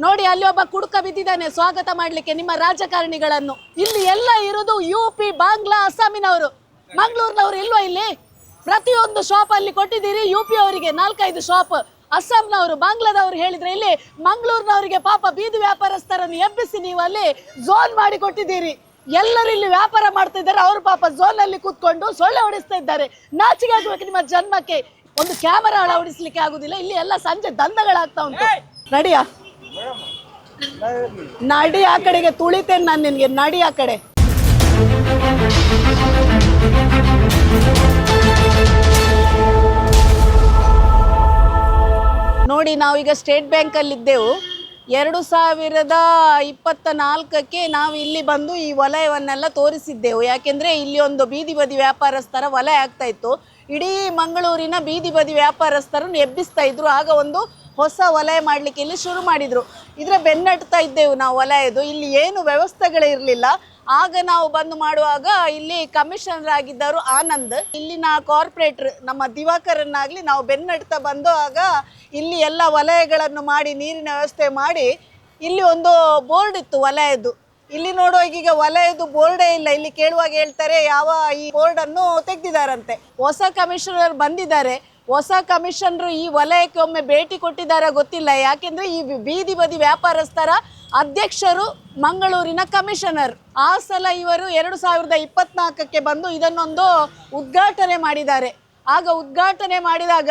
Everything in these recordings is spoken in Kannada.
ನೋಡಿ ಅಲ್ಲಿ ಒಬ್ಬ ಕುಡುಕ ಬಿದ್ದಿದ್ದಾನೆ ಸ್ವಾಗತ ಮಾಡ್ಲಿಕ್ಕೆ ನಿಮ್ಮ ರಾಜಕಾರಣಿಗಳನ್ನು. ಇಲ್ಲಿ ಎಲ್ಲ ಇರುವುದು ಯುಪಿ, ಬಾಂಗ್ಲಾ, ಅಸ್ಸಾಮಿನವರು. ಮಂಗಳೂರಿನವರು ಇಲ್ವಾ ಇಲ್ಲಿ? ಪ್ರತಿಯೊಂದು ಶಾಪ್ ಅಲ್ಲಿ ಕೊಟ್ಟಿದ್ದೀರಿ. ಯುಪಿ ಅವರಿಗೆ 4-5 ಶಾಪ್, ಅಸ್ಸಾಂನವರು, ಬಾಂಗ್ಲಾದವರು ಹೇಳಿದ್ರೆ ಇಲ್ಲಿ ಮಂಗಳೂರಿನವರಿಗೆ ಪಾಪ ಬೀದಿ ವ್ಯಾಪಾರಸ್ಥರನ್ನು ಎಬ್ಬಿಸಿ ನೀವು ಅಲ್ಲಿ ಝೋನ್ ಮಾಡಿ ಕೊಟ್ಟಿದ್ದೀರಿ. ಎಲ್ಲರೂ ಇಲ್ಲಿ ವ್ಯಾಪಾರ ಮಾಡ್ತಾ ಇದ್ದಾರೆ, ಅವರು ಪಾಪ ಝೋನ್ ಅಲ್ಲಿ ಕೂತ್ಕೊಂಡು ಸೊಳ್ಳೆ ಹೊಡಿಸ್ತಾ ಇದ್ದಾರೆ. ನಾಚಿಕೆ ಆಗ್ಬೇಕು ನಿಮ್ಮ ಜನ್ಮಕ್ಕೆ. ಒಂದು ಕ್ಯಾಮರಾ ಅಳವಡಿಸ್ಲಿಕ್ಕೆ ಆಗುದಿಲ್ಲ. ಇಲ್ಲಿ ಎಲ್ಲ ಸಂಜೆ ದಂಧಗಳಾಗ್ತಾ ಉಂಟು. ನಡಿಯಾ ನಡಿ ಆ ಕಡೆಗೆ, ತುಳಿತೇನೆ ನಾನು ನಿನ್ಗೆ. ನಡಿ ಆ ಕಡೆ. ನೋಡಿ ನಾವೀಗ ಸ್ಟೇಟ್ ಬ್ಯಾಂಕ್ ಅಲ್ಲಿ ಇದ್ದೆವು. 2024ಕ್ಕೆ ನಾವು ಇಲ್ಲಿ ಬಂದು ಈ ವಲಯವನ್ನೆಲ್ಲ ತೋರಿಸಿದ್ದೆವು. ಯಾಕೆಂದ್ರೆ ಇಲ್ಲಿ ಒಂದು ಬೀದಿ ಬದಿ ವ್ಯಾಪಾರಸ್ಥರ ವಲಯ ಆಗ್ತಾ ಇತ್ತು. ಇಡೀ ಮಂಗಳೂರಿನ ಬೀದಿ ಬದಿ ವ್ಯಾಪಾರಸ್ಥರನ್ನು ಎಬ್ಬಿಸ್ತಾ ಇದ್ರು. ಆಗ ಒಂದು ಹೊಸ ವಲಯ ಮಾಡಲಿಕ್ಕೆ ಇಲ್ಲಿ ಶುರು ಮಾಡಿದ್ರು. ಇದರ ಬೆನ್ನಟ್ತಾ ಇದ್ದೆವು ನಾವು ವಲಯದು. ಇಲ್ಲಿ ಏನು ವ್ಯವಸ್ಥೆಗಳೇ ಇರಲಿಲ್ಲ. ಆಗ ನಾವು ಬಂದು ಮಾಡುವಾಗ ಇಲ್ಲಿ ಕಮಿಷನರ್ ಆಗಿದ್ದರು ಆನಂದ್, ಇಲ್ಲಿನ ಕಾರ್ಪೊರೇಟರ್ ನಮ್ಮ ದಿವಾಕರನ್ನಾಗಲಿ ನಾವು ಬೆನ್ನಟ್ತಾ ಬಂದು ಆಗ ಇಲ್ಲಿ ಎಲ್ಲ ವಲಯಗಳನ್ನು ಮಾಡಿ ನೀರಿನ ವ್ಯವಸ್ಥೆ ಮಾಡಿ ಇಲ್ಲಿ ಒಂದು ಬೋರ್ಡ್ ಇತ್ತು ವಲಯದ್ದು. ಇಲ್ಲಿ ನೋಡುವಾಗ ಈಗ ವಲಯದ್ದು ಬೋರ್ಡೇ ಇಲ್ಲ. ಇಲ್ಲಿ ಕೇಳುವಾಗ ಹೇಳ್ತಾರೆ ಯಾವ ಈ ಬೋರ್ಡ್ ಅನ್ನು ತೆಗೆದಿದ್ದಾರಂತೆ. ಹೊಸ ಕಮಿಷನರ್ ಬಂದಿದ್ದಾರೆ. ಹೊಸ ಕಮಿಷನರು ಈ ವಲಯಕ್ಕೆ ಒಮ್ಮೆ ಭೇಟಿ ಕೊಟ್ಟಿದ್ದಾರೆ ಗೊತ್ತಿಲ್ಲ. ಯಾಕೆಂದ್ರೆ ಈ ಬೀದಿ ಬದಿ ವ್ಯಾಪಾರಸ್ಥರ ಅಧ್ಯಕ್ಷರು ಮಂಗಳೂರಿನ ಕಮಿಷನರ್. ಆ ಸಲ ಇವರು 2024ಕ್ಕೆ ಬಂದು ಇದನ್ನೊಂದು ಉದ್ಘಾಟನೆ ಮಾಡಿದ್ದಾರೆ. ಆಗ ಉದ್ಘಾಟನೆ ಮಾಡಿದಾಗ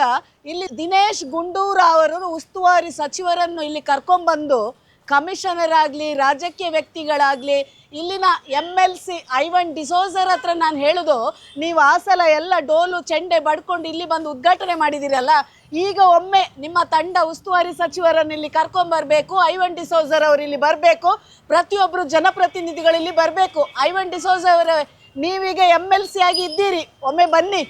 ಇಲ್ಲಿ ದಿನೇಶ್ ಗುಂಡೂರಾವ್ ಅವರು ಉಸ್ತುವಾರಿ ಸಚಿವರನ್ನು ಇಲ್ಲಿ ಕರ್ಕೊಂಡ್ಬಂದು ಕಮಿಷನರ್ ಆಗಲಿ, ರಾಜಕೀಯ ವ್ಯಕ್ತಿಗಳಾಗಲಿ, ಇಲ್ಲಿನ MLC ಐವನ್ ಡಿಸೋಜರ್ ಹತ್ರ ನಾನು ಹೇಳುದು, ನೀವು ಆ ಸಲ ಎಲ್ಲ ಡೋಲು ಚೆಂಡೆ ಬಡ್ಕೊಂಡು ಇಲ್ಲಿ ಬಂದು ಉದ್ಘಾಟನೆ ಮಾಡಿದಿರಲ್ಲ, ಈಗ ಒಮ್ಮೆ ನಿಮ್ಮ ತಂಡ ಉಸ್ತುವಾರಿ ಸಚಿವರನ್ನು ಇಲ್ಲಿ ಕರ್ಕೊಂಬರ್ಬೇಕು. ಐವನ್ ಡಿಸೋಜರ್ ಅವರು ಇಲ್ಲಿ ಬರಬೇಕು. ಪ್ರತಿಯೊಬ್ಬರು ಜನಪ್ರತಿನಿಧಿಗಳು ಇಲ್ಲಿ ಬರಬೇಕು. ಐವನ್ ಡಿಸೋಜರ್ ಅವರ ನೀವೀಗ MLC ಆಗಿ ಇದ್ದೀರಿ, ಒಮ್ಮೆ ಬನ್ನಿ.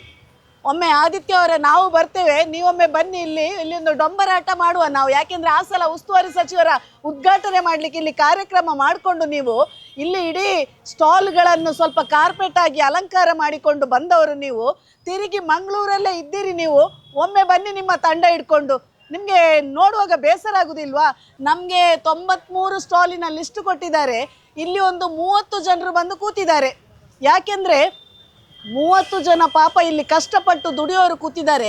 ಒಮ್ಮೆ ಆದಿತ್ಯ ಅವರ ನಾವು ಬರ್ತೇವೆ, ನೀವೊಮ್ಮೆ ಬನ್ನಿ. ಇಲ್ಲಿ ಒಂದು ಡೊಂಬರಾಟ ಮಾಡುವ ನಾವು. ಯಾಕೆಂದ್ರೆ ಆ ಸಲ ಉಸ್ತುವಾರಿ ಸಚಿವರ ಉದ್ಘಾಟನೆ ಮಾಡ್ಲಿಕ್ಕೆ ಇಲ್ಲಿ ಕಾರ್ಯಕ್ರಮ ಮಾಡಿಕೊಂಡು ನೀವು ಇಲ್ಲಿ ಇಡೀ ಸ್ಟಾಲ್ಗಳನ್ನು ಸ್ವಲ್ಪ ಕಾರ್ಪೆಟ್ ಆಗಿ ಅಲಂಕಾರ ಮಾಡಿಕೊಂಡು ಬಂದವರು ನೀವು. ತಿರುಗಿ ಮಂಗಳೂರಲ್ಲೇ ಇದ್ದೀರಿ ನೀವು. ಒಮ್ಮೆ ಬನ್ನಿ ನಿಮ್ಮ ತಂಡ ಇಟ್ಕೊಂಡು. ನಿಮಗೆ ನೋಡುವಾಗ ಬೇಸರ ಆಗುದಿಲ್ವಾ? ನಮಗೆ 93 ಸ್ಟಾಲಿನ ಲಿಸ್ಟ್ ಕೊಟ್ಟಿದ್ದಾರೆ. ಇಲ್ಲಿ ಒಂದು 30 ಜನರು ಬಂದು ಕೂತಿದ್ದಾರೆ. ಯಾಕೆಂದ್ರೆ 30 ಜನ ಪಾಪ ಇಲ್ಲಿ ಕಷ್ಟಪಟ್ಟು ದುಡಿಯೋರು ಕೂತಿದ್ದಾರೆ.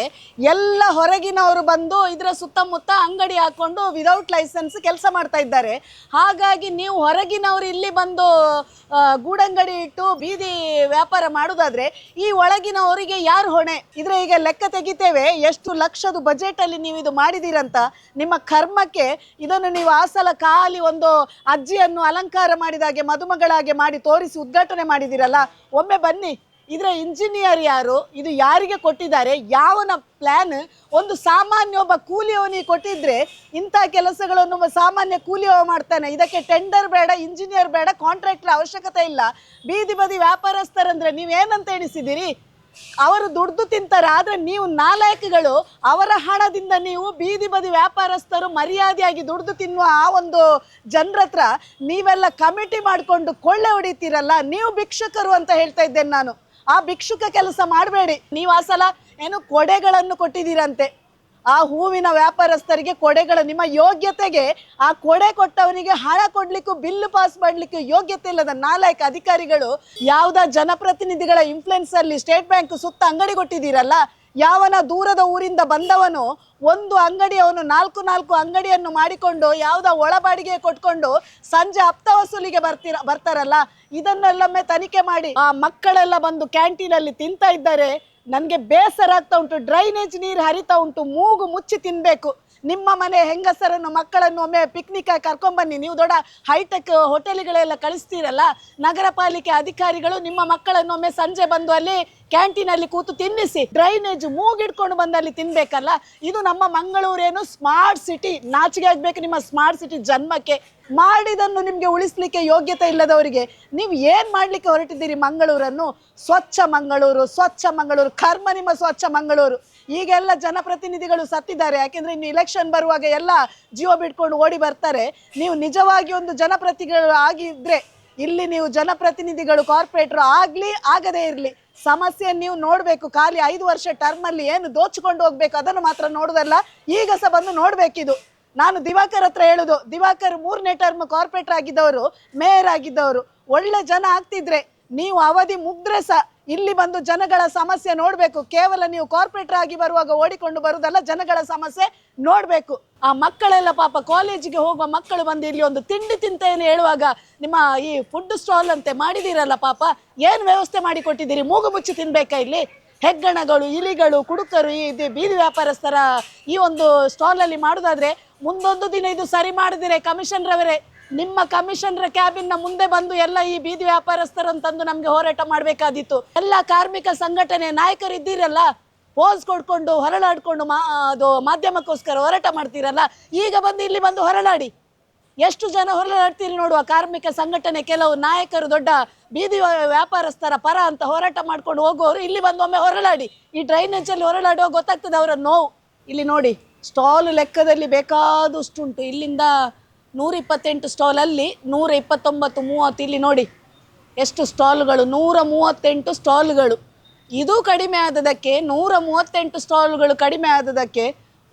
ಎಲ್ಲ ಹೊರಗಿನವರು ಬಂದು ಇದರ ಸುತ್ತಮುತ್ತ ಅಂಗಡಿ ಹಾಕೊಂಡು ವಿದೌಟ್ ಲೈಸೆನ್ಸ್ ಕೆಲಸ ಮಾಡ್ತಾ ಇದ್ದಾರೆ. ಹಾಗಾಗಿ ನೀವು ಹೊರಗಿನವರು ಇಲ್ಲಿ ಬಂದು ಗೂಡಂಗಡಿ ಇಟ್ಟು ಬೀದಿ ವ್ಯಾಪಾರ ಮಾಡೋದಾದ್ರೆ ಈ ಒಳಗಿನವರಿಗೆ ಯಾರು ಹೊಣೆ? ಇದ್ರೆ ಈಗ ಲೆಕ್ಕ ತೆಗಿತೇವೆ ಎಷ್ಟು ಲಕ್ಷದ ಬಜೆಟ್ ಅಲ್ಲಿ ನೀವು ಇದು ಮಾಡಿದಿರಂತ. ನಿಮ್ಮ ಕರ್ಮಕ್ಕೆ ಇದನ್ನು ನೀವು ಆ ಸಲ ಖಾಲಿ ಒಂದು ಅಜ್ಜಿಯನ್ನು ಅಲಂಕಾರ ಮಾಡಿದಾಗೆ ಮದುಮಗಳಾಗೆ ಮಾಡಿ ತೋರಿಸಿ ಉದ್ಘಾಟನೆ ಮಾಡಿದಿರಲ್ಲ. ಒಮ್ಮೆ ಬನ್ನಿ. ಇದರ ಇಂಜಿನಿಯರ್ ಯಾರು? ಇದು ಯಾರಿಗೆ ಕೊಟ್ಟಿದ್ದಾರೆ? ಯಾವನ ಪ್ಲಾನ್? ಒಂದು ಸಾಮಾನ್ಯ ಒಬ್ಬ ಕೂಲಿಯವನಿಗೆ ಕೊಟ್ಟಿದ್ರೆ ಇಂಥ ಕೆಲಸಗಳನ್ನು ಒಬ್ಬ ಸಾಮಾನ್ಯ ಕೂಲಿಯವ ಮಾಡ್ತಾನೆ. ಇದಕ್ಕೆ ಟೆಂಡರ್ ಬೇಡ, ಇಂಜಿನಿಯರ್ ಬೇಡ, ಕಾಂಟ್ರಾಕ್ಟರ್ ಅವಶ್ಯಕತೆ ಇಲ್ಲ. ಬೀದಿ ಬದಿ ವ್ಯಾಪಾರಸ್ಥರಂದ್ರೆ ನೀವೇನಂತ ಎಣಿಸಿದ್ದೀರಿ? ಅವರು ದುಡ್ದು ತಿಂತಾರೆ. ಆದರೆ ನೀವು ನಾಲಾಯಕಗಳು. ಅವರ ಹಣದಿಂದ ನೀವು ಬೀದಿ ಬದಿ ವ್ಯಾಪಾರಸ್ಥರು ಮರ್ಯಾದೆಯಾಗಿ ದುಡ್ದು ತಿನ್ನುವ ಆ ಒಂದು ಜನರ ಹತ್ರ ನೀವೆಲ್ಲ ಕಮಿಟಿ ಮಾಡಿಕೊಂಡು ಕೊಳ್ಳೆ ಹೊಡಿತೀರಲ್ಲ, ನೀವು ಭಿಕ್ಷುಕರು ಅಂತ ಹೇಳ್ತಾ ಇದ್ದೇನೆ ನಾನು. ಆ ಭಿಕ್ಷುಕ ಕೆಲಸ ಮಾಡಬೇಡಿ. ನೀವು ಆ ಸಲ ಏನು ಕೊಡೆಗಳನ್ನು ಕೊಟ್ಟಿದ್ದೀರಂತೆ ಆ ಹೂವಿನ ವ್ಯಾಪಾರಸ್ಥರಿಗೆ. ಕೊಡೆಗಳು ನಿಮ್ಮ ಯೋಗ್ಯತೆಗೆ, ಆ ಕೊಡೆ ಕೊಟ್ಟವನಿಗೆ ಹಣ ಕೊಡ್ಲಿಕ್ಕೂ ಬಿಲ್ ಪಾಸ್ ಮಾಡ್ಲಿಕ್ಕೆ ಯೋಗ್ಯತೆ ಇಲ್ಲದ ನಾಲಾಯಕ ಅಧಿಕಾರಿಗಳು ಯಾವುದ ಜನಪ್ರತಿನಿಧಿಗಳ ಇನ್ಫ್ಲುಯೆನ್ಸ್ ಅಲ್ಲಿ ಸ್ಟೇಟ್ ಬ್ಯಾಂಕ್ ಸುತ್ತ ಅಂಗಡಿ ಕೊಟ್ಟಿದ್ದೀರಲ್ಲ. ಯಾವನ ದೂರದ ಊರಿಂದ ಬಂದವನು ಒಂದು ಅಂಗಡಿ, ಅವನು 4 ಅಂಗಡಿಯನ್ನು ಮಾಡಿಕೊಂಡು ಯಾವುದ ಒಳಬಾಡಿಗೆ ಕೊಟ್ಕೊಂಡು ಸಂಜೆ ಹಪ್ತ ವಸೂಲಿಗೆ ಬರ್ತಾರಲ್ಲ. ಇದನ್ನೆಲ್ಲೊಮ್ಮೆ ತನಿಖೆ ಮಾಡಿ. ಆ ಮಕ್ಕಳೆಲ್ಲ ಬಂದು ಕ್ಯಾಂಟೀನ್ ಅಲ್ಲಿ ತಿಂತಾ ಇದ್ದಾರೆ. ನನಗೆ ಬೇಸರ ಆಗ್ತಾ ಉಂಟು. ಡ್ರೈನೇಜ್ ನೀರು ಹರಿತಾ ಉಂಟು. ಮೂಗು ಮುಚ್ಚಿ ತಿನ್ಬೇಕು. ನಿಮ್ಮ ಮನೆ ಹೆಂಗಸರನ್ನು ಮಕ್ಕಳನ್ನು ಒಮ್ಮೆ ಪಿಕ್ನಿಕ್ ಆಗಿ ಕರ್ಕೊಂಡ್ಬನ್ನಿ. ನೀವು ದೊಡ್ಡ ಹೈಟೆಕ್ ಹೋಟೆಲ್ಗಳೆಲ್ಲ ಕಳಿಸ್ತೀರಲ್ಲ, ನಗರ ಪಾಲಿಕೆ ಅಧಿಕಾರಿಗಳು ನಿಮ್ಮ ಮಕ್ಕಳನ್ನು ಒಮ್ಮೆ ಸಂಜೆ ಬಂದು ಅಲ್ಲಿ ಕ್ಯಾಂಟೀನಲ್ಲಿ ಕೂತು ತಿನ್ನಿಸಿ. ಡ್ರೈನೇಜ್ ಮೂಗಿಡ್ಕೊಂಡು ಬಂದು ಅಲ್ಲಿ ತಿನ್ಬೇಕಲ್ಲ. ಇದು ನಮ್ಮ ಮಂಗಳೂರೇನು ಸ್ಮಾರ್ಟ್ ಸಿಟಿ. ನಾಚಿಕೆ ಆಗ್ಬೇಕು ನಿಮ್ಮ ಸ್ಮಾರ್ಟ್ ಸಿಟಿ ಜನ್ಮಕ್ಕೆ. ಮಾಡಿದನ್ನು ನಿಮಗೆ ಉಳಿಸ್ಲಿಕ್ಕೆ ಯೋಗ್ಯತೆ ಇಲ್ಲದವರಿಗೆ ನೀವು ಏನ್ ಮಾಡ್ಲಿಕ್ಕೆ ಹೊರಟಿದ್ದೀರಿ ಮಂಗಳೂರನ್ನು? ಸ್ವಚ್ಛ ಮಂಗಳೂರು, ಸ್ವಚ್ಛ ಮಂಗಳೂರು. ಕರ್ಮ ನಿಮ್ಮ ಸ್ವಚ್ಛ ಮಂಗಳೂರು. ಈಗೆಲ್ಲ ಜನಪ್ರತಿನಿಧಿಗಳು ಸತ್ತಿದ್ದಾರೆ. ಯಾಕೆಂದ್ರೆ ಇನ್ನು ಇಲೆಕ್ಷನ್ ಬರುವಾಗ ಎಲ್ಲ ಜೀವ ಬಿಟ್ಕೊಂಡು ಓಡಿ ಬರ್ತಾರೆ. ನೀವು ನಿಜವಾಗಿ ಒಂದು ಜನಪ್ರತಿನಿಧಿಗಳು ಆಗಿದ್ರೆ ಇಲ್ಲಿ ನೀವು ಜನಪ್ರತಿನಿಧಿಗಳು ಕಾರ್ಪೊರೇಟರ್ ಆಗ್ಲಿ ಆಗದೇ ಇರಲಿ ಸಮಸ್ಯೆ ನೀವು ನೋಡಬೇಕು. ಖಾಲಿ 5 ವರ್ಷ ಟರ್ಮ್ ಅಲ್ಲಿ ಏನು ದೋಚಿಕೊಂಡು ಹೋಗ್ಬೇಕು ಅದನ್ನು ಮಾತ್ರ ನೋಡೋದಲ್ಲ. ಈಗ ಸಹ ಬಂದು ನೋಡಬೇಕಿದು. ನಾನು ದಿವಾಕರ್ ಹತ್ರ ಹೇಳುದು, ದಿವಾಕರ್ 3ನೇ ಟರ್ಮ್ ಕಾರ್ಪೊರೇಟರ್ ಆಗಿದ್ದವರು, ಮೇಯರ್ ಆಗಿದ್ದವರು, ಒಳ್ಳೆ ಜನ ಆಗ್ತಿದ್ರೆ ನೀವು ಅವಧಿ ಮುಗ್ದ್ರೆ ಸಹ ಇಲ್ಲಿ ಬಂದು ಜನಗಳ ಸಮಸ್ಯೆ ನೋಡ್ಬೇಕು. ಕೇವಲ ನೀವು ಕಾರ್ಪೊರೇಟರ್ ಆಗಿ ಬರುವಾಗ ಓಡಿಕೊಂಡು ಬರುವುದಲ್ಲ, ಜನಗಳ ಸಮಸ್ಯೆ ನೋಡ್ಬೇಕು. ಆ ಮಕ್ಕಳೆಲ್ಲ ಪಾಪ ಕಾಲೇಜಿಗೆ ಹೋಗುವ ಮಕ್ಕಳು ಬಂದು ಇಲ್ಲಿ ಒಂದು ತಿಂಡಿ ತಿಂತೇನೆ ಹೇಳುವಾಗ ನಿಮ್ಮ ಈ ಫುಡ್ ಸ್ಟಾಲ್ ಅಂತೆ ಮಾಡಿದಿರಲ್ಲ, ಪಾಪ ಏನು ವ್ಯವಸ್ಥೆ ಮಾಡಿ ಕೊಟ್ಟಿದ್ದೀರಿ? ಮೂಗು ಮುಚ್ಚಿ ತಿನ್ಬೇಕಾ ಇಲ್ಲಿ? ಹೆಗ್ಗಣಗಳು, ಇಲಿಗಳು, ಕುಡುಕರು, ಈ ಬೀದಿ ವ್ಯಾಪಾರಸ್ಥರ ಈ ಒಂದು ಸ್ಟಾಲಲ್ಲಿ ಮಾಡೋದಾದ್ರೆ ಮುಂದೊಂದು ದಿನ ಇದು ಸರಿ ಮಾಡಿದಿರೆ ಕಮಿಷನರ್ ನಿಮ್ಮ ಕಮಿಷನರ್ ಕ್ಯಾಬಿನ್ ಮುಂದೆ ಬಂದು ಎಲ್ಲ ಈ ಬೀದಿ ವ್ಯಾಪಾರಸ್ಥರಂತಂದು ನಮ್ಗೆ ಹೋರಾಟ ಮಾಡಬೇಕಾದಿತ್ತು. ಎಲ್ಲ ಕಾರ್ಮಿಕ ಸಂಘಟನೆ ನಾಯಕರು ಇದ್ದೀರಲ್ಲ, ಪೋಸ್ ಕೊಡ್ಕೊಂಡು ಹೊರಳಾಡ್ಕೊಂಡು ಅದು ಮಾಧ್ಯಮಕ್ಕೋಸ್ಕರ ಹೋರಾಟ ಮಾಡ್ತೀರಲ್ಲ, ಈಗ ಬಂದು ಇಲ್ಲಿ ಬಂದು ಹೊರಳಾಡಿ. ಎಷ್ಟು ಜನ ಹೊರಳಾಡ್ತೀರಿ ನೋಡುವ. ಕಾರ್ಮಿಕ ಸಂಘಟನೆ ಕೆಲವು ನಾಯಕರು ದೊಡ್ಡ ಬೀದಿ ವ್ಯಾಪಾರಸ್ಥರ ಪರ ಅಂತ ಹೋರಾಟ ಮಾಡ್ಕೊಂಡು ಹೋಗುವವರು ಇಲ್ಲಿ ಬಂದು ಒಮ್ಮೆ ಹೊರಳಾಡಿ. ಈ ಡ್ರೈನೇಜಲ್ಲಿ ಹೊರಳಾಡುವಾಗ ಗೊತ್ತಾಗ್ತದೆ ಅವರ ನೋವು. ಇಲ್ಲಿ ನೋಡಿ, ಸ್ಟಾಲ್ ಲೆಕ್ಕದಲ್ಲಿ ಬೇಕಾದಷ್ಟುಂಟು. ಇಲ್ಲಿಂದ 128 ಸ್ಟಾಲಲ್ಲಿ 129, 30 ಇಲ್ಲಿ ನೋಡಿ ಎಷ್ಟು ಸ್ಟಾಲ್ಗಳು, 138 ಸ್ಟಾಲ್ಗಳು. ಇದು ಕಡಿಮೆ ಆದದಕ್ಕೆ 138 ಸ್ಟಾಲ್ಗಳು ಕಡಿಮೆ ಆದದಕ್ಕೆ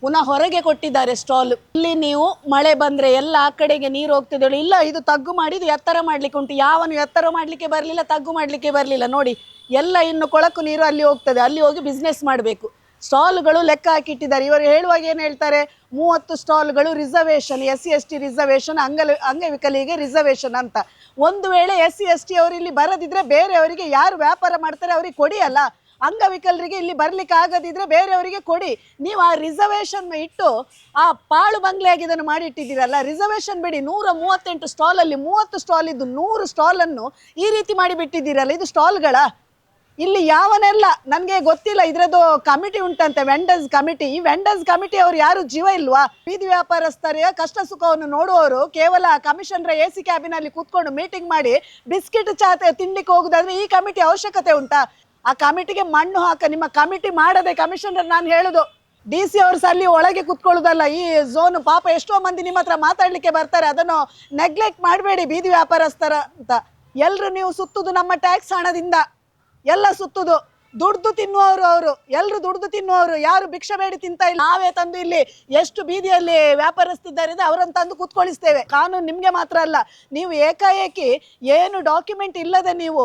ಪುನಃ ಹೊರಗೆ ಕೊಟ್ಟಿದ್ದಾರೆ ಸ್ಟಾಲ್. ಇಲ್ಲಿ ನೀವು ಮಳೆ ಬಂದರೆ ಎಲ್ಲ ಆ ಕಡೆಗೆ ನೀರು ಹೋಗ್ತದೆ. ಇಲ್ಲ, ಇದು ತಗ್ಗು ಮಾಡಿದ್ದು ಎತ್ತರ ಮಾಡಲಿಕ್ಕೆ ಉಂಟು. ಯಾವನು ಎತ್ತರ ಮಾಡಲಿಕ್ಕೆ ಬರಲಿಲ್ಲ, ತಗ್ಗು ಮಾಡಲಿಕ್ಕೆ ಬರಲಿಲ್ಲ. ನೋಡಿ, ಎಲ್ಲ ಇನ್ನು ಕೊಳಕು ನೀರು ಅಲ್ಲಿ ಹೋಗ್ತದೆ, ಅಲ್ಲಿ ಹೋಗಿ ಬಿಸ್ನೆಸ್ ಮಾಡಬೇಕು. ಸ್ಟಾಲ್ಗಳು ಲೆಕ್ಕ ಹಾಕಿಟ್ಟಿದ್ದಾರೆ. ಇವರು ಹೇಳುವಾಗ ಏನು ಹೇಳ್ತಾರೆ, 30 ಸ್ಟಾಲ್ಗಳು ರಿಸರ್ವೇಷನ್, SC ST ರಿಸರ್ವೇಷನ್, ಅಂಗವಿಕಲಿಗೆ ರಿಸರ್ವೇಷನ್ ಅಂತ. ಒಂದು ವೇಳೆ SC ST ಅವರು ಇಲ್ಲಿ ಬರದಿದ್ರೆ ಬೇರೆಯವರಿಗೆ ಯಾರು ವ್ಯಾಪಾರ ಮಾಡ್ತಾರೆ ಅವರಿಗೆ ಕೊಡಿ ಅಲ್ಲ. ಅಂಗವಿಕಲರಿಗೆ ಇಲ್ಲಿ ಬರ್ಲಿಕ್ಕೆ ಆಗದಿದ್ರೆ ಬೇರೆಯವರಿಗೆ ಕೊಡಿ. ನೀವು ಆ ರಿಸರ್ವೇಷನ್ ಇಟ್ಟು ಆ ಪಾಳು ಬಂಗ್ಲೆಯಾಗಿ ಇದನ್ನು ಮಾಡಿಟ್ಟಿದ್ದೀರಲ್ಲ, ರಿಸರ್ವೇಷನ್ ಬಿಡಿ. 138 ಸ್ಟಾಲಲ್ಲಿ 30 ಸ್ಟಾಲ್ ಇದ್ದು 100 ಸ್ಟಾಲನ್ನು ಈ ರೀತಿ ಮಾಡಿಬಿಟ್ಟಿದ್ದೀರಲ್ಲ, ಇದು ಸ್ಟಾಲ್ಗಳ? ಇಲ್ಲಿ ಯಾವನೆಲ್ಲ ನನಗೆ ಗೊತ್ತಿಲ್ಲ, ಇದರದ್ದು ಕಮಿಟಿ ಉಂಟಂತೆ, ವೆಂಡರ್ಸ್ ಕಮಿಟಿ. ಈ ವೆಂಡರ್ಸ್ ಕಮಿಟಿ ಅವರು ಯಾರು ಜೀವ ಇಲ್ವಾ? ಬೀದಿ ವ್ಯಾಪಾರಸ್ಥರ ಕಷ್ಟ ಸುಖವನ್ನು ನೋಡುವವರು ಕೇವಲ ಕಮಿಷನರ್ AC ಕ್ಯಾಬಿನಲ್ಲಿ ಕೂತ್ಕೊಂಡು ಮೀಟಿಂಗ್ ಮಾಡಿ ಬಿಸ್ಕಿಟ್ ಚಾತೆ ತಿನ್ಲಿಕ್ಕೆ ಹೋಗುದಾದ್ರೆ ಈ ಕಮಿಟಿ ಅವಶ್ಯಕತೆ ಉಂಟಾ? ಆ ಕಮಿಟಿಗೆ ಮಣ್ಣು ಹಾಕ. ನಿಮ್ಮ ಕಮಿಟಿ ಮಾಡದೆ ಕಮಿಷನರ್ ನಾನು ಹೇಳುದು, DC ಅವರು ಅಲ್ಲಿ ಒಳಗೆ ಕುತ್ಕೊಳ್ಳೋದಲ್ಲ. ಈ ಝೋನ್ ಪಾಪ ಎಷ್ಟೋ ಮಂದಿ ನಿಮ್ಮ ಹತ್ರ ಮಾತಾಡ್ಲಿಕ್ಕೆ ಬರ್ತಾರೆ, ಅದನ್ನು ನೆಗ್ಲೆಕ್ಟ್ ಮಾಡಬೇಡಿ. ಬೀದಿ ವ್ಯಾಪಾರಸ್ಥರ ಅಂತ ಎಲ್ರು ನೀವು ಸುತ್ತುದು ನಮ್ಮ ಟ್ಯಾಕ್ಸ್ ಹಣದಿಂದ, ಎಲ್ಲ ಸುತ್ತುದು ದುಡ್ದು ತಿನ್ನುವವರು ಅವರು, ಎಲ್ರು ದುಡ್ದು ತಿನ್ನುವವರು, ಯಾರು ಭಿಕ್ಷೆ ಬೇಡಿ ತಿಂತ ಇಲ್ಲ. ನಾವೇ ತಂದು ಇಲ್ಲಿ ಎಷ್ಟು ಬೀದಿಯಲ್ಲಿ ವ್ಯಾಪಾರಸ್ಥಿದ್ದಾರೆ ಅವರನ್ನು ತಂದು ಕೂತ್ಕೊಳಿಸ್ತೇವೆ. ಕಾನೂನು ನಿಮ್ಗೆ ಮಾತ್ರ ಅಲ್ಲ, ನೀವು ಏಕಾಏಕಿ ಏನು ಡಾಕ್ಯುಮೆಂಟ್ ಇಲ್ಲದೆ ನೀವು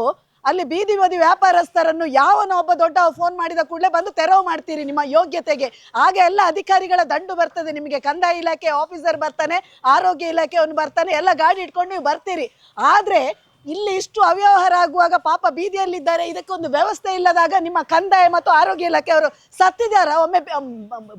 ಅಲ್ಲಿ ಬೀದಿ ಬದಿ ವ್ಯಾಪಾರಸ್ಥರನ್ನು ಯಾವನೋ ಒಬ್ಬ ದೊಡ್ಡ ಫೋನ್ ಮಾಡಿದ ಕೂಡಲೇ ಬಂದು ತೆರವು ಮಾಡ್ತೀರಿ ನಿಮ್ಮ ಯೋಗ್ಯತೆಗೆ. ಆಗ ಎಲ್ಲ ಅಧಿಕಾರಿಗಳ ದಂಡು ಬರ್ತದೆ ನಿಮಗೆ. ಕಂದಾಯ ಇಲಾಖೆ ಆಫೀಸರ್ ಬರ್ತಾನೆ, ಆರೋಗ್ಯ ಇಲಾಖೆ ಅವನು ಬರ್ತಾನೆ, ಎಲ್ಲ ಗಾಡಿ ಇಟ್ಕೊಂಡು ನೀವು ಬರ್ತೀರಿ. ಆದರೆ ಇಲ್ಲಿ ಇಷ್ಟು ಅವ್ಯವಹಾರ ಆಗುವಾಗ ಪಾಪ ಬೀದಿಯಲ್ಲಿದ್ದಾರೆ, ಇದಕ್ಕೊಂದು ವ್ಯವಸ್ಥೆ ಇಲ್ಲದಾಗ ನಿಮ್ಮ ಕಂದಾಯ ಮತ್ತು ಆರೋಗ್ಯ ಇಲಾಖೆ ಅವರು ಸತ್ತಿದಾರ? ಒಮ್ಮೆ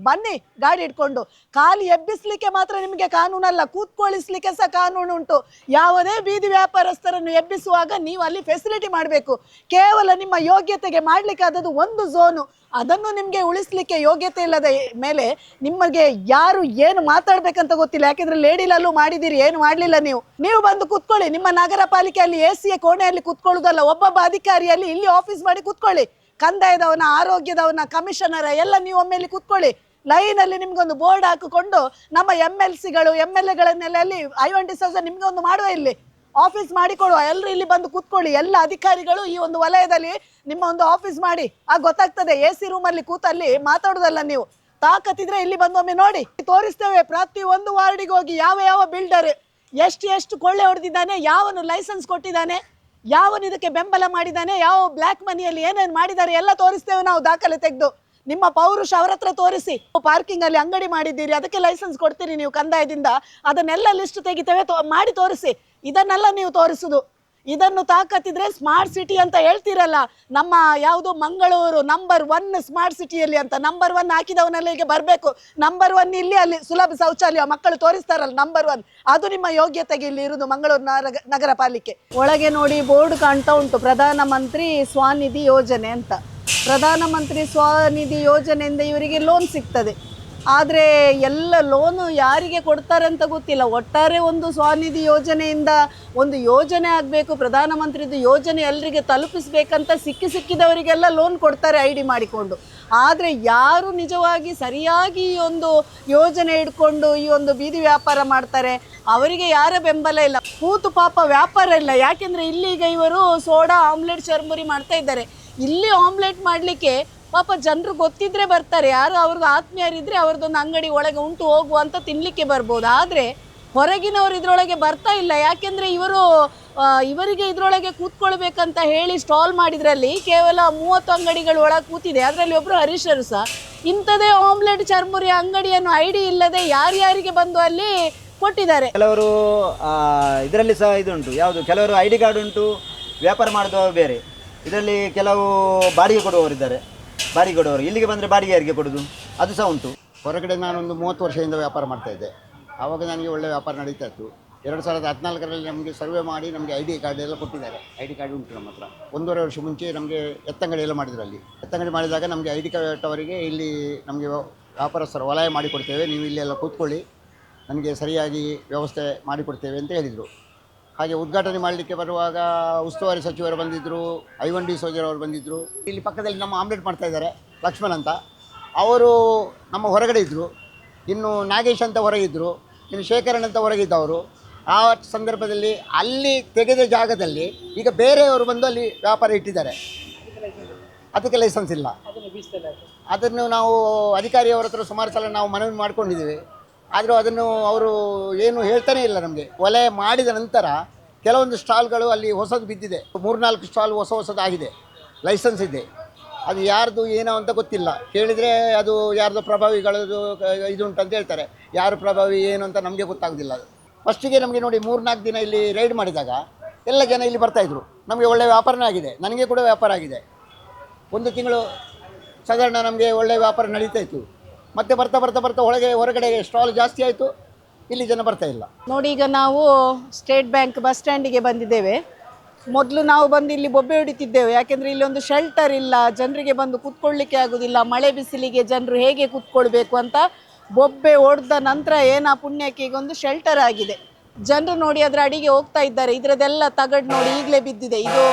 ಬನ್ನಿ ಗಾಡಿ ಇಟ್ಕೊಂಡು. ಖಾಲಿ ಎಬ್ಬಿಸ್ಲಿಕ್ಕೆ ಮಾತ್ರ ನಿಮಗೆ ಕಾನೂನಲ್ಲ, ಕೂತ್ಕೊಳ್ಳಿಸ್ಲಿಕ್ಕೆ ಸಹ ಕಾನೂನು ಉಂಟು. ಯಾವುದೇ ಬೀದಿ ವ್ಯಾಪಾರಸ್ಥರನ್ನು ಎಬ್ಬಿಸುವಾಗ ನೀವು ಅಲ್ಲಿ ಫೆಸಿಲಿಟಿ ಮಾಡಬೇಕು. ಕೇವಲ ನಿಮ್ಮ ಯೋಗ್ಯತೆಗೆ ಮಾಡ್ಲಿಕ್ಕೆ ಆದದ್ದು ಒಂದು ಝೋನು, ಅದನ್ನು ನಿಮಗೆ ಉಳಿಸ್ಲಿಕ್ಕೆ ಯೋಗ್ಯತೆ ಇಲ್ಲದ ಮೇಲೆ ನಿಮಗೆ ಯಾರು ಏನು ಮಾತಾಡ್ಬೇಕಂತ ಗೊತ್ತಿಲ್ಲ. ಯಾಕೆಂದ್ರೆ ಲೇಡಿಲಲ್ಲೂ ಮಾಡಿದಿರಿ, ಏನು ಮಾಡ್ಲಿಲ್ಲ. ನೀವು ಬಂದು ಕುತ್ಕೊಳ್ಳಿ. ನಿಮ್ಮ ನಗರ ಪಾಲಿಕೆಯಲ್ಲಿ AC ಕೋಣೆಯಲ್ಲಿ ಕುತ್ಕೊಳ್ಳುದಲ್ಲ, ಒಬ್ಬೊಬ್ಬ ಅಧಿಕಾರಿಯಲ್ಲಿ ಇಲ್ಲಿ ಆಫೀಸ್ ಮಾಡಿ ಕುತ್ಕೊಳ್ಳಿ. ಕಂದಾಯದವನ, ಆರೋಗ್ಯದವನ, ಕಮಿಷನರ ಎಲ್ಲ ನೀವು ಒಮ್ಮೆಲ್ಲಿ ಕುತ್ಕೊಳ್ಳಿ. ಲೈನಲ್ಲಿ ನಿಮ್ಗೊಂದು ಬೋರ್ಡ್ ಹಾಕಿಕೊಂಡು ನಮ್ಮ MLCಗಳು MLAಗಳನ್ನೆಲ್ಲ ಅಲ್ಲಿ I1 ಡಿಸೋಜ ನಿಮ್ಗೆ ಒಂದು ಮಾಡುವ, ಇಲ್ಲಿ ಆಫೀಸ್ ಮಾಡಿಕೊಡುವ. ಎಲ್ಲರೂ ಇಲ್ಲಿ ಬಂದು ಕೂತ್ಕೊಳ್ಳಿ. ಎಲ್ಲ ಅಧಿಕಾರಿಗಳು ಈ ಒಂದು ವಲಯದಲ್ಲಿ ನಿಮ್ಮ ಒಂದು ಆಫೀಸ್ ಮಾಡಿ. ಆಗ ಗೊತ್ತಾಗ್ತದೆ. AC ರೂಮಲ್ಲಿ ಕೂತಲ್ಲಿ ಮಾತಾಡೋದಲ್ಲ. ನೀವು ತಾಕತ್ತಿದ್ರೆ ಇಲ್ಲಿ ಬಂದು ಒಮ್ಮೆ ನೋಡಿ, ತೋರಿಸ್ತೇವೆ. ಪ್ರತಿ ಒಂದು ವಾರ್ಡಿಗೆ ಹೋಗಿ ಯಾವ ಬಿಲ್ಡರ್ ಎಷ್ಟು ಕೊಳ್ಳೆ ಹೊಡೆದಿದ್ದಾನೆ, ಯಾವನು ಲೈಸೆನ್ಸ್ ಕೊಟ್ಟಿದ್ದಾನೆ, ಯಾವನು ಇದಕ್ಕೆ ಬೆಂಬಲ ಮಾಡಿದ್ದಾನೆ, ಯಾವ ಬ್ಲ್ಯಾಕ್ ಮನಿಯಲ್ಲಿ ಏನೇನು ಮಾಡಿದ್ದಾರೆ ಎಲ್ಲ ತೋರಿಸ್ತೇವೆ ನಾವು ದಾಖಲೆ ತೆಗೆದು. ನಿಮ್ಮ ಪೌರುಷ ಅವರ ಹತ್ರ ತೋರಿಸಿ. ಪಾರ್ಕಿಂಗ್ ಅಲ್ಲಿ ಅಂಗಡಿ ಮಾಡಿದ್ದೀರಿ, ಅದಕ್ಕೆ ಲೈಸೆನ್ಸ್ ಕೊಡ್ತೀರಿ ನೀವು ಕಂದಾಯದಿಂದ, ಅದನ್ನೆಲ್ಲ ಲಿಸ್ಟ್ ತೆಗಿತೇವೆ, ಮಾಡಿ ತೋರಿಸಿ. ಇದನ್ನೆಲ್ಲ ನೀವು ತೋರಿಸುದು. ಇದನ್ನು ತಾಕತ್ತಿದ್ರೆ ಸ್ಮಾರ್ಟ್ ಸಿಟಿ ಅಂತ ಹೇಳ್ತೀರಲ್ಲ, ನಮ್ಮ ಯಾವುದು ಮಂಗಳೂರು ನಂಬರ್ 1 ಸ್ಮಾರ್ಟ್ ಸಿಟಿಯಲ್ಲಿ ಅಂತ. ನಂಬರ್ 1 ಹಾಕಿದವನೆಲ್ಲ ಈಗ ಬರಬೇಕು. ನಂಬರ್ 1 ಇಲ್ಲಿ, ಅಲ್ಲಿ ಸುಲಭ ಶೌಚಾಲಯ ಮಕ್ಕಳು ತೋರಿಸ್ತಾರಲ್ಲ ನಂಬರ್ 1, ಅದು ನಿಮ್ಮ ಯೋಗ್ಯತೆಗೆ ಇಲ್ಲಿ ಇರುವುದು ಮಂಗಳೂರು ನಗರ ಪಾಲಿಕೆ. ಒಳಗೆ ನೋಡಿ ಬೋರ್ಡ್ ಕಾಣ್ತಾ ಉಂಟು, ಪ್ರಧಾನಮಂತ್ರಿ ಸ್ವನಿಧಿ ಯೋಜನೆ ಅಂತ. ಪ್ರಧಾನಮಂತ್ರಿ ಸ್ವನಿಧಿ ಯೋಜನೆಯಿಂದ ಇವರಿಗೆ ಲೋನ್ ಸಿಗ್ತದೆ. ಆದರೆ ಎಲ್ಲ ಲೋನು ಯಾರಿಗೆ ಕೊಡ್ತಾರೆ ಅಂತ ಗೊತ್ತಿಲ್ಲ. ಒಟ್ಟಾರೆ ಒಂದು ಸ್ವನಿಧಿ ಯೋಜನೆಯಿಂದ ಒಂದು ಯೋಜನೆ ಆಗಬೇಕು, ಪ್ರಧಾನಮಂತ್ರಿದು ಯೋಜನೆ ಎಲ್ಲರಿಗೆ ತಲುಪಿಸಬೇಕಂತ ಸಿಕ್ಕಿದವರಿಗೆಲ್ಲ ಲೋನ್ ಕೊಡ್ತಾರೆ ID ಮಾಡಿಕೊಂಡು. ಆದರೆ ಯಾರು ನಿಜವಾಗಿ ಸರಿಯಾಗಿ ಈ ಒಂದು ಯೋಜನೆ ಇಟ್ಕೊಂಡು ಈ ಒಂದು ಬೀದಿ ವ್ಯಾಪಾರ ಮಾಡ್ತಾರೆ ಅವರಿಗೆ ಯಾರ ಬೆಂಬಲ ಇಲ್ಲ. ಕೂತು ಪಾಪ ವ್ಯಾಪಾರ ಇಲ್ಲ. ಯಾಕೆಂದರೆ ಇಲ್ಲಿಗ ಇವರು ಸೋಡಾ ಆಮ್ಲೆಟ್ ಚರ್ಮುರಿ ಮಾಡ್ತಾ ಇದ್ದಾರೆ. ಇಲ್ಲಿ ಆಮ್ಲೆಟ್ ಮಾಡಲಿಕ್ಕೆ ಪಾಪ ಜನರು ಗೊತ್ತಿದ್ರೆ ಬರ್ತಾರೆ, ಯಾರು ಅವ್ರಿಗೆ ಆತ್ಮೀಯರಿದ್ರೆ ಅವ್ರದ್ದೊಂದು ಅಂಗಡಿ ಒಳಗೆ ಉಂಟು ಹೋಗುವ ಅಂತ ತಿನ್ನಲಿಕ್ಕೆ ಬರ್ಬೋದು. ಆದರೆ ಹೊರಗಿನವರು ಇದರೊಳಗೆ ಬರ್ತಾ ಇಲ್ಲ. ಯಾಕೆಂದರೆ ಇವರಿಗೆ ಇದರೊಳಗೆ ಕೂತ್ಕೊಳ್ಬೇಕಂತ ಹೇಳಿ ಸ್ಟಾಲ್ ಮಾಡಿದ್ರಲ್ಲಿ ಕೇವಲ 30 ಅಂಗಡಿಗಳು ಒಳಗೆ ಕೂತಿದೆ. ಅದರಲ್ಲಿ ಒಬ್ಬರು ಹರೀಶರು ಸಹ ಇಂಥದೇ ಆಮ್ಲೆಟ್ ಚರ್ಮುರಿ ಅಂಗಡಿಯನ್ನು ಐಡಿ ಇಲ್ಲದೆ ಯಾರ್ಯಾರಿಗೆ ಬಂದು ಅಲ್ಲಿ ಕೊಟ್ಟಿದ್ದಾರೆ. ಕೆಲವರು ಇದರಲ್ಲಿ ಸಹ ಇದುಂಟು, ಯಾವುದು ಕೆಲವರು ಐ ಡಿ ಕಾರ್ಡ್ ಉಂಟು, ವ್ಯಾಪಾರ ಮಾಡಿದವರು ಬೇರೆ. ಇದರಲ್ಲಿ ಕೆಲವು ಬಾಡಿಗೆ ಕೊಡುವವರಿದ್ದಾರೆ. ಬಾಡಿಗೆ ಕೊಡುವವರು ಇಲ್ಲಿಗೆ ಬಂದರೆ ಬಾಡಿಗೆ ಯಾರಿಗೆ ಕೊಡೋದು, ಅದು ಸಹ ಉಂಟು. ಹೊರಗಡೆ ನಾನೊಂದು 30 ವರ್ಷದಿಂದ ವ್ಯಾಪಾರ ಮಾಡ್ತಾಯಿದ್ದೆ. ಆವಾಗ ನನಗೆ ಒಳ್ಳೆಯ ವ್ಯಾಪಾರ ನಡೀತಾ ಇತ್ತು. 2014ರಲ್ಲಿ ನಮಗೆ ಸರ್ವೆ ಮಾಡಿ ನಮಗೆ ಐ ಡಿ ಕಾರ್ಡ್ ಎಲ್ಲ ಕೊಟ್ಟಿದ್ದಾರೆ. ಐ ಡಿ ಕಾರ್ಡ್ ಉಂಟು ನಮ್ಮ ಹತ್ರ. 1.5 ವರ್ಷ ಮುಂಚೆ ನಮಗೆ ಎತ್ತಂಗಡಿ ಎಲ್ಲ ಮಾಡಿದ್ರು. ಅಲ್ಲಿ ಎತ್ತಂಗಡಿ ಮಾಡಿದಾಗ ನಮಗೆ ಐ ಡಿ ಕಾರ್ಡ್ ಅವರಿಗೆ ಇಲ್ಲಿ ನಮಗೆ ವ್ಯಾಪಾರಸ್ಥರು ವಲಯ ಮಾಡಿಕೊಡ್ತೇವೆ, ನೀವು ಇಲ್ಲೆಲ್ಲ ಕೂತ್ಕೊಳ್ಳಿ, ನನಗೆ ಸರಿಯಾಗಿ ವ್ಯವಸ್ಥೆ ಮಾಡಿಕೊಡ್ತೇವೆ ಅಂತ ಹೇಳಿದರು. ಹಾಗೆ ಉದ್ಘಾಟನೆ ಮಾಡಲಿಕ್ಕೆ ಬರುವಾಗ ಉಸ್ತುವಾರಿ ಸಚಿವರು ಬಂದಿದ್ದರು, ಐವನ್ ಡಿ ಸೋಜರ್ ಅವರು ಬಂದಿದ್ದರು. ಇಲ್ಲಿ ಪಕ್ಕದಲ್ಲಿ ನಮ್ಮ ಆಮ್ಲೆಟ್ ಮಾಡ್ತಾಯಿದ್ದಾರೆ ಲಕ್ಷ್ಮಣ್ ಅಂತ, ಅವರು ನಮ್ಮ ಹೊರಗಡೆ ಇದ್ದರು. ಇನ್ನು ನಾಗೇಶ್ ಅಂತ ಹೊರಗಿದ್ದರು, ಇನ್ನು ಶೇಖರನ್ ಅಂತ ಹೊರಗಿದ್ದವರು. ಆ ಸಂದರ್ಭದಲ್ಲಿ ಅಲ್ಲಿ ತೆಗೆದ ಜಾಗದಲ್ಲಿ ಈಗ ಬೇರೆಯವರು ಬಂದು ಅಲ್ಲಿ ವ್ಯಾಪಾರ ಇಟ್ಟಿದ್ದಾರೆ. ಅದಕ್ಕೆ ಲೈಸೆನ್ಸ್ ಇಲ್ಲ. ಅದನ್ನು ನಾವು ಅಧಿಕಾರಿಯವರ ಹತ್ರ ಸುಮಾರು ಸಲ ನಾವು ಮನವಿ ಮಾಡ್ಕೊಂಡಿದ್ದೀವಿ. ಆದರೂ ಅದನ್ನು ಅವರು ಏನು ಹೇಳ್ತಾನೇ ಇಲ್ಲ ನಮಗೆ. ವಲಯ ಮಾಡಿದ ನಂತರ ಕೆಲವೊಂದು ಸ್ಟಾಲ್ಗಳು ಅಲ್ಲಿ ಹೊಸದು ಬಿದ್ದಿದೆ. 3-4 ಸ್ಟಾಲ್ ಹೊಸದಾಗಿದೆ, ಲೈಸೆನ್ಸ್ ಇದೆ. ಅದು ಯಾರ್ದು ಏನೋ ಅಂತ ಗೊತ್ತಿಲ್ಲ. ಕೇಳಿದರೆ ಅದು ಯಾರ್ದು ಪ್ರಭಾವಿಗಳದು ಇದುಂಟು ಅಂತ ಹೇಳ್ತಾರೆ. ಯಾರು ಪ್ರಭಾವಿ ಏನು ಅಂತ ನಮಗೆ ಗೊತ್ತಾಗೋದಿಲ್ಲ. ಅದು ಫಸ್ಟಿಗೆ ನಮಗೆ ನೋಡಿ 3-4 ದಿನ ಇಲ್ಲಿ ರೈಡ್ ಮಾಡಿದಾಗ ಎಲ್ಲ ಜನ ಇಲ್ಲಿ ಬರ್ತಾಯಿದ್ರು. ನಮಗೆ ಒಳ್ಳೆಯ ವ್ಯಾಪಾರನೇ ಆಗಿದೆ, ನನಗೆ ಕೂಡ ವ್ಯಾಪಾರ ಆಗಿದೆ. 1 ತಿಂಗಳು ಸಾಧಾರಣ ನಮಗೆ ಒಳ್ಳೆಯ ವ್ಯಾಪಾರ ನಡೀತಾ ಇತ್ತು. ಮತ್ತೆ ಬರ್ತಾ ಹೊರಗಡೆ ಸ್ಟಾಲ್ ಜಾಸ್ತಿ ಆಯಿತು, ಇಲ್ಲಿ ಜನ ಬರ್ತಾ ಇಲ್ಲ. ನೋಡಿ, ಈಗ ನಾವು ಸ್ಟೇಟ್ ಬ್ಯಾಂಕ್ ಬಸ್ ಸ್ಟ್ಯಾಂಡಿಗೆ ಬಂದಿದ್ದೇವೆ. ಮೊದಲು ನಾವು ಬಂದು ಇಲ್ಲಿ ಬೊಬ್ಬೆ ಹೊಡಿತಿದ್ದೇವೆ. ಯಾಕೆಂದರೆ ಇಲ್ಲಿ ಒಂದು ಶೆಲ್ಟರ್ ಇಲ್ಲ, ಜನರಿಗೆ ಬಂದು ಕೂತ್ಕೊಳ್ಳಿಕ್ಕೆ ಆಗೋದಿಲ್ಲ. ಮಳೆ ಬಿಸಿಲಿಗೆ ಜನರು ಹೇಗೆ ಕೂತ್ಕೊಳ್ಬೇಕು ಅಂತ ಬೊಬ್ಬೆ ಹೊಡೆದ ನಂತರ ಏನ ಪುಣ್ಯಕ್ಕೆ ಈಗ ಒಂದು ಶೆಲ್ಟರ್ ಆಗಿದೆ. ಜನರು ನೋಡಿ ಅದರ ಅಡಿಗೆ ಹೋಗ್ತಾ ಇದ್ದಾರೆ. ಇದರದೆಲ್ಲ ತಗಡು ನೋಡಿ ಈಗಲೇ ಬಿದ್ದಿದೆ. ಇದು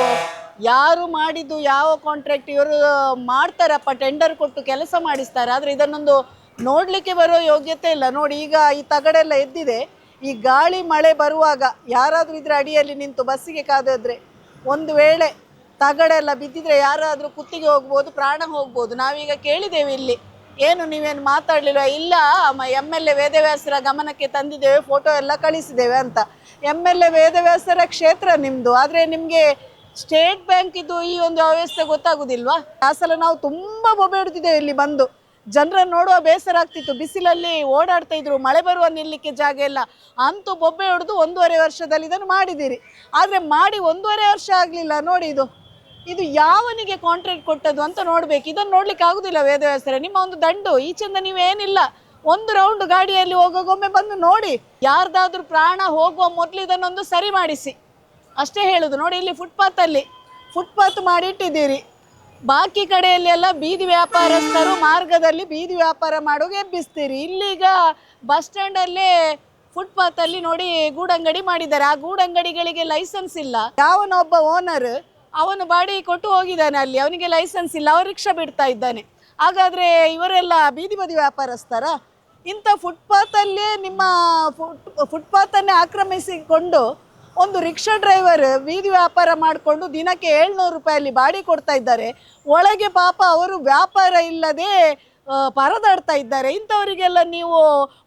ಯಾರು ಮಾಡಿದ್ದು, ಯಾವ ಕಾಂಟ್ರಾಕ್ಟ್ ಇವರು ಮಾಡ್ತಾರಪ್ಪ, ಟೆಂಡರ್ ಕೊಟ್ಟು ಕೆಲಸ ಮಾಡಿಸ್ತಾರೆ. ಆದರೆ ಇದನ್ನೊಂದು ನೋಡಲಿಕ್ಕೆ ಬರೋ ಯೋಗ್ಯತೆ ಇಲ್ಲ. ನೋಡಿ, ಈಗ ಈ ತಗಡೆಲ್ಲ ಎದ್ದಿದೆ. ಈ ಗಾಳಿ ಮಳೆ ಬರುವಾಗ ಯಾರಾದರೂ ಇದರ ಅಡಿಯಲ್ಲಿ ನಿಂತು ಬಸ್ಸಿಗೆ ಕಾದಿದ್ರೆ ಒಂದು ವೇಳೆ ತಗಡೆಲ್ಲ ಬಿದ್ದಿದ್ರೆ ಯಾರಾದರೂ ಕುತ್ತಿಗೆ ಹೋಗ್ಬೋದು, ಪ್ರಾಣ ಹೋಗ್ಬೋದು. ನಾವೀಗ ಕೇಳಿದ್ದೇವೆ ಇಲ್ಲಿ, ಏನು ನೀವೇನು ಮಾತಾಡಲಿಲ್ಲ? ಇಲ್ಲ, MLA ವೇದವ್ಯಾಸರ ಗಮನಕ್ಕೆ ತಂದಿದ್ದೇವೆ, ಫೋಟೋ ಎಲ್ಲ ಕಳಿಸಿದ್ದೇವೆ ಅಂತ. MLA ವೇದವ್ಯಾಸರ ಕ್ಷೇತ್ರ ನಿಮ್ಮದು, ಆದರೆ ನಿಮಗೆ ಸ್ಟೇಟ್ ಬ್ಯಾಂಕ್ ಇದು ಈ ಒಂದು ವ್ಯವಸ್ಥೆ ಗೊತ್ತಾಗೋದಿಲ್ವಾ? ಆ ಸಲ ನಾವು ತುಂಬ ಬೊಬ್ಬೆ ಹೊಡ್ತಿದ್ದೇವೆ ಇಲ್ಲಿ ಬಂದು. ಜನರನ್ನು ನೋಡುವ ಬೇಸರ ಆಗ್ತಿತ್ತು. ಬಿಸಿಲಲ್ಲಿ ಓಡಾಡ್ತಾ ಇದ್ರು, ಮಳೆ ಬರುವ ನಿಲ್ಲಕ್ಕೆ ಜಾಗ ಇಲ್ಲ. ಅಂತೂ ಬೊಬ್ಬೆ ಹೊಡೆದು 1.5 ವರ್ಷದಲ್ಲಿ ಇದನ್ನು ಮಾಡಿದ್ದೀರಿ. ಆದರೆ ಮಾಡಿ 1.5 ವರ್ಷ ಆಗಲಿಲ್ಲ. ನೋಡಿ, ಇದು ಯಾವನಿಗೆ ಕಾಂಟ್ರಾಕ್ಟ್ ಕೊಟ್ಟದ್ದು ಅಂತ ನೋಡಬೇಕು. ಇದನ್ನು ನೋಡ್ಲಿಕ್ಕೆ ಆಗೋದಿಲ್ಲ ವೇದವ್ಯಾಸರ. ನಿಮ್ಮ ಒಂದು ದಂಡು ಈಚೆಂದ ನೀವೇನಿಲ್ಲ, 1 ರೌಂಡ್ ಗಾಡಿಯಲ್ಲಿ ಹೋಗೋಗೊಮ್ಮೆ ಬಂದು ನೋಡಿ. ಯಾರ್ದಾದ್ರೂ ಪ್ರಾಣ ಹೋಗುವ ಮೊದಲು ಇದನ್ನೊಂದು ಸರಿ ಮಾಡಿಸಿ, ಅಷ್ಟೇ ಹೇಳೋದು. ನೋಡಿ, ಇಲ್ಲಿ ಫುಟ್ಪಾತ್ ಮಾಡಿಟ್ಟಿದ್ದೀರಿ. ಬಾಕಿ ಕಡೆಯಲ್ಲಿ ಎಲ್ಲ ಬೀದಿ ವ್ಯಾಪಾರಸ್ಥರು ಮಾರ್ಗದಲ್ಲಿ ಬೀದಿ ವ್ಯಾಪಾರ ಮಾಡೋಕೆ ಎಬ್ಬಿಸ್ತೀರಿ. ಇಲ್ಲೀಗ ಬಸ್ ಸ್ಟ್ಯಾಂಡಲ್ಲೇ ಫುಟ್ಪಾತಲ್ಲಿ ನೋಡಿ ಗೂಡಂಗಡಿ ಮಾಡಿದ್ದಾರೆ. ಆ ಗೂಡಂಗಡಿಗಳಿಗೆ ಲೈಸೆನ್ಸ್ ಇಲ್ಲ. ಯಾವನೊಬ್ಬ ಓನರ್ ಅವನು ಬಾಡಿಗೆ ಕೊಟ್ಟು ಹೋಗಿದ್ದಾನೆ, ಅಲ್ಲಿ ಅವನಿಗೆ ಲೈಸೆನ್ಸ್ ಇಲ್ಲ, ಅವ್ರು ರಿಕ್ಷಾ ಬಿಡ್ತಾ ಇದ್ದಾನೆ. ಹಾಗಾದರೆ ಇವರೆಲ್ಲ ಬೀದಿ ಬದಿ ವ್ಯಾಪಾರಸ್ಥರ? ಇಂಥ ಫುಟ್ಪಾತಲ್ಲೇ ನಿಮ್ಮ ಫುಟ್ಪಾತನ್ನೇ ಆಕ್ರಮಿಸಿಕೊಂಡು ಒಂದು ರಿಕ್ಷಾ ಡ್ರೈವರ್ ಬೀದಿ ವ್ಯಾಪಾರ ಮಾಡಿಕೊಂಡು ದಿನಕ್ಕೆ 700 ರೂಪಾಯಲ್ಲಿ ಬಾಡಿಗೆ ಕೊಡ್ತಾ ಇದ್ದಾರೆ. ಒಳಗೆ ಪಾಪ ಅವರು ವ್ಯಾಪಾರ ಇಲ್ಲದೆ ಪರದಾಡ್ತಾ ಇದ್ದಾರೆ. ಇಂಥವರಿಗೆಲ್ಲ ನೀವು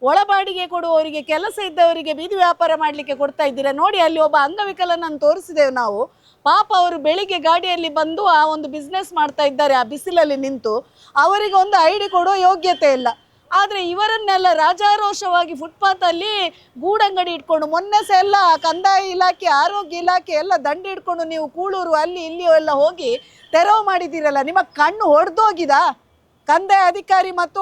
ಒಳ ಬಾಡಿಗೆ ಕೊಡುವವರಿಗೆ, ಕೆಲಸ ಇದ್ದವರಿಗೆ ಬೀದಿ ವ್ಯಾಪಾರ ಮಾಡಲಿಕ್ಕೆ ಕೊಡ್ತಾ ಇದ್ದೀರಾ. ನೋಡಿ, ಅಲ್ಲಿ ಒಬ್ಬ ಅಂಗವಿಕಲನನ್ನು ತೋರಿಸಿದ್ದೇವೆ ನಾವು. ಪಾಪ ಅವರು ಬೆಳಿಗ್ಗೆ ಗಾಡಿಯಲ್ಲಿ ಬಂದು ಆ ಒಂದು ಬಿಸ್ನೆಸ್ ಮಾಡ್ತಾ ಇದ್ದಾರೆ, ಆ ಬಿಸಿಲಲ್ಲಿ ನಿಂತು. ಅವರಿಗೆ ಒಂದು ಐಡಿ ಕೊಡೋ ಯೋಗ್ಯತೆ ಇಲ್ಲ. ಆದರೆ ಇವರನ್ನೆಲ್ಲ ರಾಜಾರೋಷವಾಗಿ ಫುಟ್ಪಾತಲ್ಲಿ ಗೂಡಂಗಡಿ ಇಟ್ಕೊಂಡು, ಮೊನ್ನೆ ಸಹ ಎಲ್ಲ ಕಂದಾಯ ಇಲಾಖೆ, ಆರೋಗ್ಯ ಇಲಾಖೆ ಎಲ್ಲ ದಂಡ ಇಟ್ಕೊಂಡು ನೀವು ಕೂಳೂರು ಅಲ್ಲಿ ಇಲ್ಲಿ ಎಲ್ಲ ಹೋಗಿ ತೆರವು ಮಾಡಿದ್ದೀರಲ್ಲ. ನಿಮ್ಮ ಕಣ್ಣು ಹೊಡೆದೋಗಿದ? ಕಂದಾಯ ಅಧಿಕಾರಿ ಮತ್ತು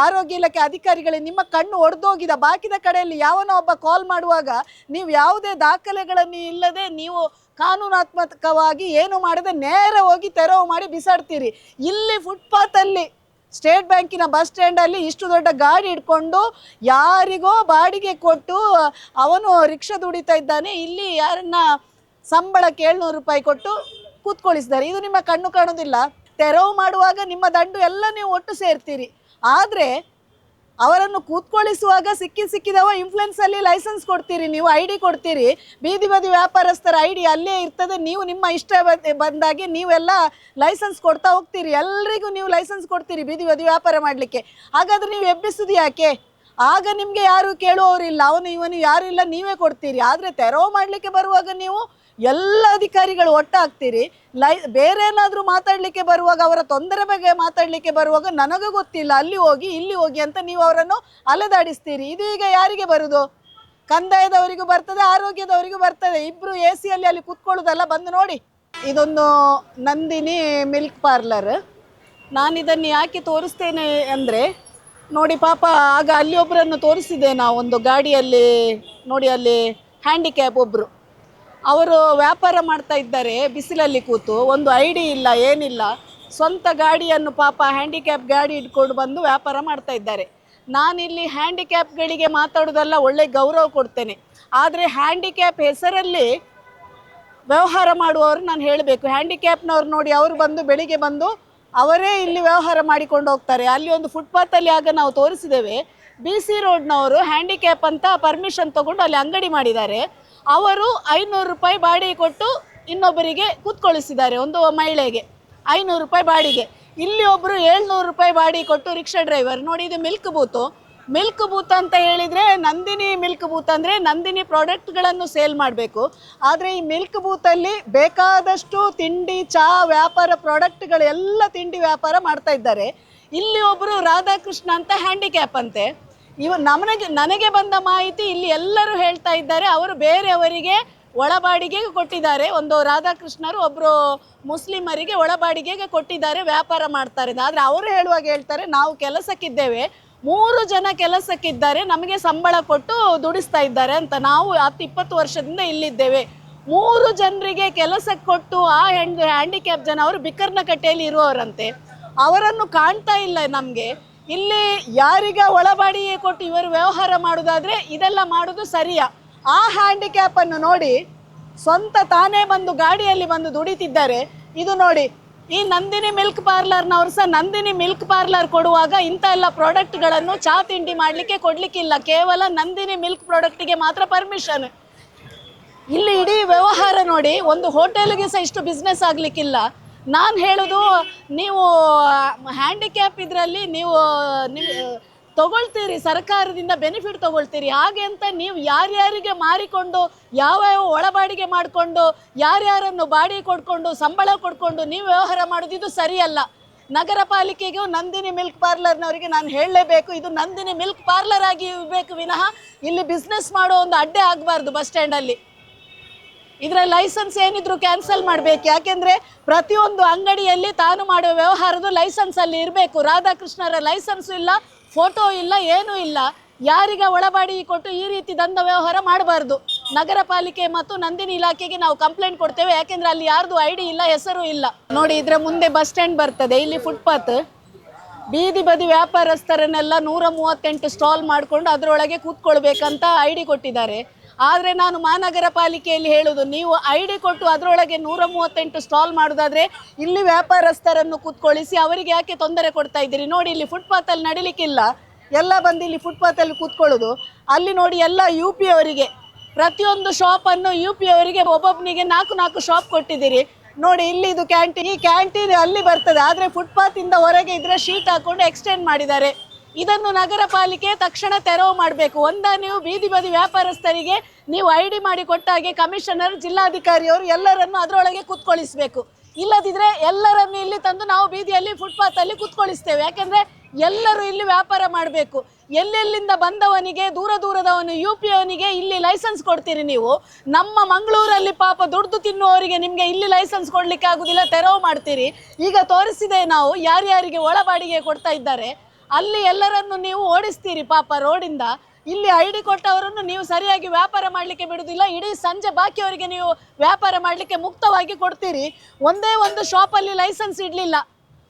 ಆರೋಗ್ಯ ಇಲಾಖೆ ಅಧಿಕಾರಿಗಳಿಗೆ ನಿಮ್ಮ ಕಣ್ಣು ಹೊಡೆದೋಗಿದ? ಬಾಕಿದ ಕಡೆಯಲ್ಲಿ ಯಾವನೋ ಒಬ್ಬ ಕಾಲ್ ಮಾಡುವಾಗ ನೀವು ಯಾವುದೇ ದಾಖಲೆಗಳನ್ನು ಇಲ್ಲದೆ ನೀವು ಕಾನೂನಾತ್ಮಕವಾಗಿ ಏನು ಮಾಡದೆ ನೇರ ಹೋಗಿ ತೆರವು ಮಾಡಿ ಬಿಸಾಡ್ತೀರಿ. ಇಲ್ಲಿ ಫುಟ್ಪಾತಲ್ಲಿ ಸ್ಟೇಟ್ ಬ್ಯಾಂಕಿನ ಬಸ್ ಸ್ಟ್ಯಾಂಡಲ್ಲಿ ಇಷ್ಟು ದೊಡ್ಡ ಗಾಡಿ ಇಟ್ಕೊಂಡು ಯಾರಿಗೋ ಬಾಡಿಗೆ ಕೊಟ್ಟು ಅವನು ರಿಕ್ಷಾ ದುಡಿತಾ ಇದ್ದಾನೆ. ಇಲ್ಲಿ ಯಾರನ್ನ ಸಂಬಳಕ್ಕೆ 700 ರೂಪಾಯಿ ಕೊಟ್ಟು ಕೂತ್ಕೊಳಿಸಿದ್ದಾರೆ. ಇದು ನಿಮ್ಮ ಕಣ್ಣು ಕಾಣೋದಿಲ್ಲ? ತೆರವು ಮಾಡುವಾಗ ನಿಮ್ಮ ದಂಡು ಎಲ್ಲ ನೀವು ಒಟ್ಟು ಸೇರ್ತೀರಿ. ಆದರೆ ಅವರನ್ನು ಕೂತ್ಕೊಳ್ಳಿಸುವಾಗ ಸಿಕ್ಕಿದವ ಇನ್ಫ್ಲುಯೆನ್ಸಲ್ಲಿ ಲೈಸೆನ್ಸ್ ಕೊಡ್ತೀರಿ, ನೀವು ಐ ಡಿ ಕೊಡ್ತೀರಿ. ಬೀದಿ ಬದಿ ವ್ಯಾಪಾರಸ್ಥರ ಐ ಡಿ ಅಲ್ಲೇ ಇರ್ತದೆ. ನೀವು ನಿಮ್ಮ ಇಷ್ಟ ಬಂದಾಗೆ ನೀವೆಲ್ಲ ಲೈಸೆನ್ಸ್ ಕೊಡ್ತಾ ಹೋಗ್ತೀರಿ. ಎಲ್ರಿಗೂ ನೀವು ಲೈಸೆನ್ಸ್ ಕೊಡ್ತೀರಿ ಬೀದಿ ಬದಿ ವ್ಯಾಪಾರ ಮಾಡಲಿಕ್ಕೆ. ಹಾಗಾದರೆ ನೀವು ಎಬ್ಬಿಸೋದು ಯಾಕೆ? ಆಗ ನಿಮಗೆ ಯಾರು ಕೇಳುವವರಿಲ್ಲ, ಇವನು ಯಾರು ಇಲ್ಲ, ನೀವೇ ಕೊಡ್ತೀರಿ. ಆದರೆ ತೆರವು ಮಾಡಲಿಕ್ಕೆ ಬರುವಾಗ ನೀವು ಎಲ್ಲ ಅಧಿಕಾರಿಗಳು ಒಟ್ಟಾಗ್ತೀರಿ. ಬೇರೆ ಏನಾದರೂ ಮಾತಾಡಲಿಕ್ಕೆ ಬರುವಾಗ, ಅವರ ತೊಂದರೆ ಬಗ್ಗೆ ಮಾತಾಡಲಿಕ್ಕೆ ಬರುವಾಗ ನನಗೂ ಗೊತ್ತಿಲ್ಲ, ಅಲ್ಲಿ ಹೋಗಿ ಇಲ್ಲಿ ಹೋಗಿ ಅಂತ ನೀವು ಅವರನ್ನು ಅಲೆದಾಡಿಸ್ತೀರಿ. ಇದು ಈಗ ಯಾರಿಗೆ ಬರುವುದು? ಕಂದಾಯದವರಿಗೂ ಬರ್ತದೆ, ಆರೋಗ್ಯದವರಿಗೂ ಬರ್ತದೆ. ಇಬ್ಬರು ಎ ಸಿಯಲ್ಲಿ ಅಲ್ಲಿ ಕೂತ್ಕೊಳ್ಳೋದಲ್ಲ. ಬಂದು ನೋಡಿ, ಇದೊಂದು ನಂದಿನಿ ಮಿಲ್ಕ್ ಪಾರ್ಲರ್. ನಾನಿದನ್ನು ಯಾಕೆ ತೋರಿಸ್ತೇನೆ ಅಂದರೆ, ನೋಡಿ ಪಾಪ, ಆಗ ಅಲ್ಲಿ ಒಬ್ಬರನ್ನು ತೋರಿಸಿದೆ ನಾವು, ಒಂದು ಗಾಡಿಯಲ್ಲಿ ನೋಡಿ, ಅಲ್ಲಿ ಹ್ಯಾಂಡಿಕ್ಯಾಪ್ ಒಬ್ಬರು, ಅವರು ವ್ಯಾಪಾರ ಮಾಡ್ತಾ ಇದ್ದಾರೆ ಬಿಸಿಲಲ್ಲಿ ಕೂತು. ಒಂದು ಐ ಡಿ ಇಲ್ಲ, ಏನಿಲ್ಲ, ಸ್ವಂತ ಗಾಡಿಯನ್ನು ಪಾಪ ಹ್ಯಾಂಡಿಕ್ಯಾಪ್ ಗಾಡಿ ಇಟ್ಕೊಂಡು ಬಂದು ವ್ಯಾಪಾರ ಮಾಡ್ತಾ ಇದ್ದಾರೆ. ನಾನಿಲ್ಲಿ ಹ್ಯಾಂಡಿಕ್ಯಾಪ್ಗಳಿಗೆ ಮಾತಾಡೋದಲ್ಲ, ಒಳ್ಳೆ ಗೌರವ ಕೊಡ್ತೇನೆ. ಆದರೆ ಹ್ಯಾಂಡಿಕ್ಯಾಪ್ ಹೆಸರಲ್ಲಿ ವ್ಯವಹಾರ ಮಾಡುವವರು ನಾನು ಹೇಳಬೇಕು. ಹ್ಯಾಂಡಿಕ್ಯಾಪ್ನವ್ರು ನೋಡಿ, ಅವರು ಬಂದು ಬೆಳಿಗ್ಗೆ ಬಂದು ಅವರೇ ಇಲ್ಲಿ ವ್ಯವಹಾರ ಮಾಡಿಕೊಂಡು ಹೋಗ್ತಾರೆ. ಅಲ್ಲಿ ಒಂದು ಫುಟ್ಪಾತಲ್ಲಿ ಆಗ ನಾವು ತೋರಿಸಿದ್ದೇವೆ. BC ರೋಡ್ನವರು ಹ್ಯಾಂಡಿಕ್ಯಾಪ್ ಅಂತ ಪರ್ಮಿಷನ್ ತೊಗೊಂಡು ಅಲ್ಲಿ ಅಂಗಡಿ ಮಾಡಿದ್ದಾರೆ. ಅವರು 500 ರೂಪಾಯಿ ಬಾಡಿಗೆ ಕೊಟ್ಟು ಇನ್ನೊಬ್ಬರಿಗೆ ಕೂತ್ಕೊಳ್ಳಿಸಿದ್ದಾರೆ, ಒಂದು ಮಹಿಳೆಗೆ 500 ರೂಪಾಯಿ ಬಾಡಿಗೆ. ಇಲ್ಲಿ ಒಬ್ಬರು 700 ರೂಪಾಯಿ ಬಾಡಿಗೆ ಕೊಟ್ಟು ರಿಕ್ಷಾ ಡ್ರೈವರ್. ನೋಡಿ, ಇದು ಮಿಲ್ಕ್ ಬೂತು. ಮಿಲ್ಕ್ ಬೂತ್ ಅಂತ ಹೇಳಿದರೆ, ನಂದಿನಿ ಮಿಲ್ಕ್ ಬೂತ್ ಅಂದರೆ ನಂದಿನಿ ಪ್ರಾಡಕ್ಟ್ಗಳನ್ನು ಸೇಲ್ ಮಾಡಬೇಕು. ಆದರೆ ಈ ಮಿಲ್ಕ್ ಬೂತಲ್ಲಿ ಬೇಕಾದಷ್ಟು ತಿಂಡಿ, ಚಹಾ ವ್ಯಾಪಾರ ಪ್ರಾಡಕ್ಟ್ಗಳೆಲ್ಲ ತಿಂಡಿ ವ್ಯಾಪಾರ ಮಾಡ್ತಾ ಇದ್ದಾರೆ. ಇಲ್ಲಿ ಒಬ್ಬರು ರಾಧಾಕೃಷ್ಣ ಅಂತ ಹ್ಯಾಂಡಿಕ್ಯಾಪ್ ಅಂತೆ. ನನಗೆ ಬಂದ ಮಾಹಿತಿ, ಇಲ್ಲಿ ಎಲ್ಲರೂ ಹೇಳ್ತಾ ಇದ್ದಾರೆ ಅವರು ಬೇರೆಯವರಿಗೆ ಒಳಬಾಡಿಗೆಗೆ ಕೊಟ್ಟಿದ್ದಾರೆ. ಒಂದು ರಾಧಾಕೃಷ್ಣರು ಒಬ್ಬರು ಮುಸ್ಲಿಮರಿಗೆ ಒಳಬಾಡಿಗೆಗೆ ಕೊಟ್ಟಿದ್ದಾರೆ, ವ್ಯಾಪಾರ ಮಾಡ್ತಾರೆ. ಆದರೆ ಅವರು ಹೇಳುವಾಗ ಹೇಳ್ತಾರೆ, ನಾವು ಕೆಲಸಕ್ಕಿದ್ದೇವೆ, 3 ಜನ ಕೆಲಸಕ್ಕಿದ್ದಾರೆ, ನಮಗೆ ಸಂಬಳ ಕೊಟ್ಟು ದುಡಿಸ್ತಾ ಇದ್ದಾರೆ ಅಂತ. ನಾವು 10-20 ವರ್ಷದಿಂದ ಇಲ್ಲಿದ್ದೇವೆ. 3 ಜನರಿಗೆ ಕೆಲಸಕ್ಕೆ ಕೊಟ್ಟು ಆ ಹ್ಯಾಂಡಿಕ್ಯಾಪ್ ಜನ ಅವರು ಬಿಕ್ಕರ್ನಕಟ್ಟೆಯಲ್ಲಿ ಇರುವವರಂತೆ. ಅವರನ್ನು ಕಾಣ್ತಾ ಇಲ್ಲ ನಮಗೆ. ಇಲ್ಲಿ ಯಾರಿಗ ಒಳಬಾಡಿಗೆ ಕೊಟ್ಟು ಇವರು ವ್ಯವಹಾರ ಮಾಡೋದಾದರೆ ಇದೆಲ್ಲ ಮಾಡೋದು ಸರಿಯಾ? ಆ ಹ್ಯಾಂಡಿಕ್ಯಾಪನ್ನು ನೋಡಿ, ಸ್ವಂತ ತಾನೇ ಬಂದು ಗಾಡಿಯಲ್ಲಿ ಬಂದು ದುಡಿತಿದ್ದಾರೆ. ಇದು ನೋಡಿ, ಈ ನಂದಿನಿ ಮಿಲ್ಕ್ ಪಾರ್ಲರ್ನವರು ಸಹ ನಂದಿನಿ ಮಿಲ್ಕ್ ಪಾರ್ಲರ್ ಕೊಡುವಾಗ ಇಂಥ ಎಲ್ಲ ಪ್ರಾಡಕ್ಟ್ಗಳನ್ನು ಚಹಾ ತಿಂಡಿ ಮಾಡಲಿಕ್ಕೆ ಕೊಡಲಿಕ್ಕಿಲ್ಲ. ಕೇವಲ ನಂದಿನಿ ಮಿಲ್ಕ್ ಪ್ರಾಡಕ್ಟಿಗೆ ಮಾತ್ರ ಪರ್ಮಿಷನ್. ಇಲ್ಲಿ ಇಡೀ ವ್ಯವಹಾರ ನೋಡಿ, ಒಂದು ಹೋಟೆಲ್ಗೆ ಸಹ ಇಷ್ಟು ಬಿಸ್ನೆಸ್ ಆಗಲಿಕ್ಕಿಲ್ಲ. ನಾನು ಹೇಳೋದು, ನೀವು ಹ್ಯಾಂಡಿಕ್ಯಾಪ್ ಇದರಲ್ಲಿ ನೀವು ತಗೊಳ್ತೀರಿ, ಸರ್ಕಾರದಿಂದ ಬೆನಿಫಿಟ್ ತಗೊಳ್ತೀರಿ. ಹಾಗೆ ಅಂತ ನೀವು ಯಾರ್ಯಾರಿಗೆ ಮಾರಿಕೊಂಡು, ಯಾವ ಒಳಬಾಡಿಗೆ ಮಾಡಿಕೊಂಡು, ಯಾರ್ಯಾರನ್ನು ಬಾಡಿಗೆ ಕೊಡ್ಕೊಂಡು, ಸಂಬಳ ಕೊಡ್ಕೊಂಡು ನೀವು ವ್ಯವಹಾರ ಮಾಡೋದು ಇದು ಸರಿಯಲ್ಲ. ನಗರ ಪಾಲಿಕೆಗೂ ನಂದಿನಿ ಮಿಲ್ಕ್ ಪಾರ್ಲರ್ನವರಿಗೆ ನಾನು ಹೇಳಲೇಬೇಕು, ಇದು ನಂದಿನಿ ಮಿಲ್ಕ್ ಪಾರ್ಲರ್ ಆಗಿ ಇರಬೇಕು ವಿನಃ ಇಲ್ಲಿ ಬಿಸ್ನೆಸ್ ಮಾಡೋ ಒಂದು ಅಡ್ಡೆ ಆಗಬಾರ್ದು ಬಸ್ ಸ್ಟ್ಯಾಂಡಲ್ಲಿ. ಇದರ ಲೈಸೆನ್ಸ್ ಏನಿದ್ರು ಕ್ಯಾನ್ಸಲ್ ಮಾಡಬೇಕು. ಯಾಕೆಂದರೆ ಪ್ರತಿಯೊಂದು ಅಂಗಡಿಯಲ್ಲಿ ತಾನು ಮಾಡುವ ವ್ಯವಹಾರದ ಲೈಸೆನ್ಸ್ ಅಲ್ಲಿ ಇರಬೇಕು. ರಾಧಾಕೃಷ್ಣರ ಲೈಸೆನ್ಸು ಇಲ್ಲ, ಫೋಟೋ ಇಲ್ಲ, ಏನೂ ಇಲ್ಲ. ಯಾರಿಗ ಒಳಬಾಡಿಗೆ ಕೊಟ್ಟು ಈ ರೀತಿ ದಂಧ ವ್ಯವಹಾರ ಮಾಡಬಾರ್ದು. ನಗರ ಪಾಲಿಕೆ ಮತ್ತು ನಂದಿನಿ ಇಲಾಖೆಗೆ ನಾವು ಕಂಪ್ಲೇಂಟ್ ಕೊಡ್ತೇವೆ. ಯಾಕೆಂದರೆ ಅಲ್ಲಿ ಯಾರ್ದು ಐ ಡಿ ಇಲ್ಲ, ಹೆಸರು ಇಲ್ಲ. ನೋಡಿ, ಇದರ ಮುಂದೆ ಬಸ್ ಸ್ಟ್ಯಾಂಡ್ ಬರ್ತದೆ. ಇಲ್ಲಿ ಫುಟ್ಪಾತ್, ಬೀದಿ ಬದಿ ವ್ಯಾಪಾರಸ್ಥರನ್ನೆಲ್ಲ 138 ಸ್ಟಾಲ್ ಮಾಡಿಕೊಂಡು ಅದರೊಳಗೆ ಕೂತ್ಕೊಳ್ಬೇಕಂತ ಐ ಡಿ ಕೊಟ್ಟಿದ್ದಾರೆ. ಆದರೆ ನಾನು ಮಹಾನಗರ ಪಾಲಿಕೆಯಲ್ಲಿ ಹೇಳೋದು, ನೀವು ಐ ಡಿ ಕೊಟ್ಟು ಅದರೊಳಗೆ 138 ಸ್ಟಾಲ್ ಮಾಡೋದಾದರೆ ಇಲ್ಲಿ ವ್ಯಾಪಾರಸ್ಥರನ್ನು ಕೂತ್ಕೊಳ್ಳಿಸಿ ಅವರಿಗೆ ಯಾಕೆ ತೊಂದರೆ ಕೊಡ್ತಾ ಇದ್ದೀರಿ? ನೋಡಿ, ಇಲ್ಲಿ ಫುಟ್ಪಾತಲ್ಲಿ ನಡಿಲಿಕ್ಕಿಲ್ಲ, ಎಲ್ಲ ಬಂದು ಇಲ್ಲಿ ಫುಟ್ಪಾತಲ್ಲಿ ಕೂತ್ಕೊಳ್ಳೋದು. ಅಲ್ಲಿ ನೋಡಿ, ಎಲ್ಲ UP ಅವರಿಗೆ ಪ್ರತಿಯೊಂದು ಶಾಪನ್ನು UP ಅವರಿಗೆ ಒಬ್ಬೊಬ್ಬನಿಗೆ 4 ಶಾಪ್ ಕೊಟ್ಟಿದ್ದೀರಿ. ನೋಡಿ, ಇಲ್ಲಿ ಇದು ಕ್ಯಾಂಟೀನ್, ಈ ಕ್ಯಾಂಟೀನ್ ಅಲ್ಲಿ ಬರ್ತದೆ. ಆದರೆ ಫುಟ್ಪಾತಿಂದ ಹೊರಗೆ ಇದ್ರೆ ಶೀಟ್ ಹಾಕೊಂಡು ಎಕ್ಸ್ಟೆಂಡ್ ಮಾಡಿದ್ದಾರೆ. ಇದನ್ನು ನಗರ ಪಾಲಿಕೆ ತಕ್ಷಣ ತೆರವು ಮಾಡಬೇಕು. ನೀವು ಬೀದಿ ಬದಿ ವ್ಯಾಪಾರಸ್ಥರಿಗೆ ನೀವು ಐ ಡಿ ಮಾಡಿ ಕೊಟ್ಟಾಗೆ ಕಮಿಷನರ್, ಜಿಲ್ಲಾಧಿಕಾರಿಯವರು ಎಲ್ಲರನ್ನು ಅದರೊಳಗೆ ಕೂತ್ಕೊಳ್ಳಿಸಬೇಕು. ಇಲ್ಲದಿದ್ದರೆ ಎಲ್ಲರನ್ನು ಇಲ್ಲಿ ತಂದು ನಾವು ಬೀದಿಯಲ್ಲಿ ಫುಟ್ಪಾತಲ್ಲಿ ಕೂತ್ಕೊಳ್ಳಿಸ್ತೇವೆ. ಯಾಕೆಂದರೆ ಎಲ್ಲರೂ ಇಲ್ಲಿ ವ್ಯಾಪಾರ ಮಾಡಬೇಕು. ಎಲ್ಲೆಲ್ಲಿಂದ ಬಂದವನಿಗೆ, ದೂರದವನು, UP ಅವನಿಗೆ ಇಲ್ಲಿ ಲೈಸೆನ್ಸ್ ಕೊಡ್ತೀರಿ ನೀವು. ನಮ್ಮ ಮಂಗಳೂರಲ್ಲಿ ಪಾಪ ದುಡ್ದು ತಿನ್ನುವವರಿಗೆ ನಿಮಗೆ ಇಲ್ಲಿ ಲೈಸೆನ್ಸ್ ಕೊಡಲಿಕ್ಕೆ ಆಗೋದಿಲ್ಲ, ತೆರವು ಮಾಡ್ತೀರಿ. ಈಗ ತೋರಿಸಿದೆ ನಾವು ಯಾರ್ಯಾರಿಗೆ ಒಳಬಾಡಿಗೆ ಕೊಡ್ತಾ ಇದ್ದಾರೆ. ಅಲ್ಲಿ ಎಲ್ಲರನ್ನು ನೀವು ಓಡಿಸ್ತೀರಿ ಪಾಪ ರೋಡಿಂದ. ಇಲ್ಲಿ ಐ ಡಿ ಕೊಟ್ಟವರನ್ನು ನೀವು ಸರಿಯಾಗಿ ವ್ಯಾಪಾರ ಮಾಡಲಿಕ್ಕೆ ಬಿಡುವುದಿಲ್ಲ. ಇಡೀ ಸಂಜೆ ಬಾಕಿಯವರಿಗೆ ನೀವು ವ್ಯಾಪಾರ ಮಾಡಲಿಕ್ಕೆ ಮುಕ್ತವಾಗಿ ಕೊಡ್ತೀರಿ. ಒಂದೇ ಒಂದು ಶಾಪಲ್ಲಿ ಲೈಸೆನ್ಸ್ ಇಡಲಿಲ್ಲ.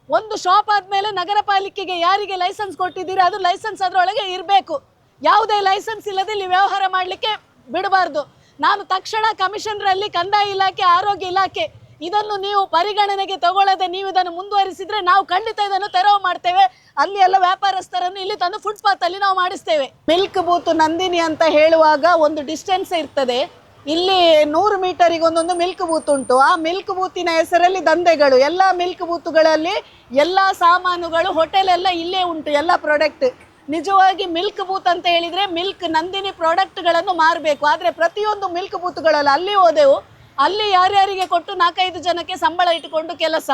ಒಂದು ಶಾಪ್ ಆದಮೇಲೆ ನಗರ ಪಾಲಿಕೆಗೆ ಯಾರಿಗೆ ಲೈಸೆನ್ಸ್ ಕೊಟ್ಟಿದ್ದೀರಿ ಅದು ಲೈಸೆನ್ಸ್ ಅದರೊಳಗೆ ಇರಬೇಕು. ಯಾವುದೇ ಲೈಸೆನ್ಸ್ ಇಲ್ಲದೆ ಇಲ್ಲಿ ವ್ಯವಹಾರ ಮಾಡಲಿಕ್ಕೆ ಬಿಡಬಾರ್ದು. ನಾನು ತಕ್ಷಣ ಕಮಿಷನರಲ್ಲಿ, ಕಂದಾಯ ಇಲಾಖೆ, ಆರೋಗ್ಯ ಇಲಾಖೆ ಇದನ್ನು ನೀವು ಪರಿಗಣನೆಗೆ ತಗೊಳ್ಳದೆ ನೀವು ಇದನ್ನು ಮುಂದುವರಿಸಿದ್ರೆ ನಾವು ಖಂಡಿತ ಇದನ್ನು ತೆರವು ಮಾಡ್ತೇವೆ. ಅಲ್ಲಿ ಎಲ್ಲ ವ್ಯಾಪಾರಸ್ಥರನ್ನು ಇಲ್ಲಿ ತಂದು ಫುಟ್ಪಾತ್ ಅಲ್ಲಿ ನಾವು ಮಾಡಿಸ್ತೇವೆ. ಮಿಲ್ಕ್ ಬೂತ್ ನಂದಿನಿ ಅಂತ ಹೇಳುವಾಗ ಒಂದು ಡಿಸ್ಟೆನ್ಸ್ ಇರ್ತದೆ. ಇಲ್ಲಿ 100 ಮೀಟರಿಗೆ ಒಂದೊಂದು ಮಿಲ್ಕ್ ಬೂತ್ ಉಂಟು. ಆ ಮಿಲ್ಕ್ ಬೂತಿನ ಹೆಸರಲ್ಲಿ ದಂಧೆಗಳು. ಎಲ್ಲ ಮಿಲ್ಕ್ ಬೂತ್ಗಳಲ್ಲಿ ಎಲ್ಲ ಸಾಮಾನುಗಳು ಹೋಟೆಲ್ ಎಲ್ಲ ಇಲ್ಲೇ ಉಂಟು, ಎಲ್ಲ ಪ್ರಾಡಕ್ಟ್. ನಿಜವಾಗಿ ಮಿಲ್ಕ್ ಬೂತ್ ಅಂತ ಹೇಳಿದರೆ ಮಿಲ್ಕ್ ನಂದಿನಿ ಪ್ರಾಡಕ್ಟ್ಗಳನ್ನು ಮಾರಬೇಕು. ಆದರೆ ಪ್ರತಿಯೊಂದು ಮಿಲ್ಕ್ ಬೂತ್ಗಳಲ್ಲಿ ಅಲ್ಲಿ ಹೋದೆವು, ಅಲ್ಲಿ ಯಾರ್ಯಾರಿಗೆ ಕೊಟ್ಟು 4-5 ಜನಕ್ಕೆ ಸಂಬಳ ಇಟ್ಟುಕೊಂಡು ಕೆಲಸ.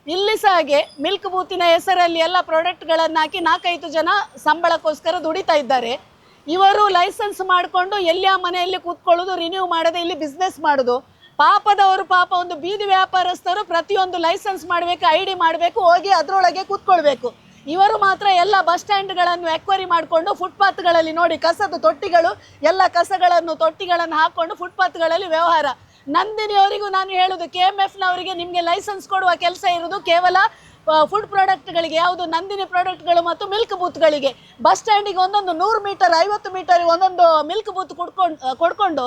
ಇಲ್ಲಿ ಸಹ ಹಾಗೆ ಮಿಲ್ಕ್ ಬೂತಿನ ಹೆಸರಲ್ಲಿ ಎಲ್ಲ ಪ್ರಾಡಕ್ಟ್ಗಳನ್ನು ಹಾಕಿ 4-5 ಜನ ಸಂಬಳಕ್ಕೋಸ್ಕರ ದುಡಿತಾ ಇದ್ದಾರೆ. ಇವರು ಲೈಸೆನ್ಸ್ ಮಾಡಿಕೊಂಡು ಎಲ್ಲಿಯ ಮನೆಯಲ್ಲಿ ಕೂತ್ಕೊಳ್ಳೋದು, ರಿನ್ಯೂ ಮಾಡದೆ ಇಲ್ಲಿ ಬಿಸ್ನೆಸ್ ಮಾಡೋದು. ಪಾಪದವರು ಪಾಪ ಒಂದು ಬೀದಿ ವ್ಯಾಪಾರಸ್ಥರು ಪ್ರತಿಯೊಂದು ಲೈಸೆನ್ಸ್ ಮಾಡಬೇಕು, ID ಮಾಡಬೇಕು, ಹೋಗಿ ಅದರೊಳಗೆ ಕೂತ್ಕೊಳ್ಬೇಕು. ಇವರು ಮಾತ್ರ ಎಲ್ಲ ಬಸ್ ಸ್ಟ್ಯಾಂಡ್ಗಳನ್ನು ಎಕ್ವೈರಿ ಮಾಡಿಕೊಂಡು ಫುಟ್ಪಾತ್ಗಳಲ್ಲಿ ನೋಡಿ ಕಸದ ತೊಟ್ಟಿಗಳು, ಎಲ್ಲ ಕಸಗಳನ್ನು ತೊಟ್ಟಿಗಳನ್ನು ಹಾಕ್ಕೊಂಡು ಫುಟ್ಪಾತ್ಗಳಲ್ಲಿ ವ್ಯವಹಾರ. ನಂದಿನಿಯವರಿಗೂ ನಾನು ಹೇಳೋದು, KMFನವರಿಗೆ ನಿಮಗೆ ಲೈಸೆನ್ಸ್ ಕೊಡುವ ಕೆಲಸ ಇರೋದು ಕೇವಲ ಫುಡ್ ಪ್ರಾಡಕ್ಟ್ಗಳಿಗೆ, ಯಾವುದು ನಂದಿನಿ ಪ್ರಾಡಕ್ಟ್ಗಳು ಮತ್ತು ಮಿಲ್ಕ್ ಬೂತ್ಗಳಿಗೆ. ಬಸ್ ಸ್ಟ್ಯಾಂಡಿಗೆ ಒಂದೊಂದು 100 ಮೀಟರ್ 50 ಮೀಟರ್ ಒಂದೊಂದು ಮಿಲ್ಕ್ ಬೂತ್ ಕೊಡ್ಕೊಂಡು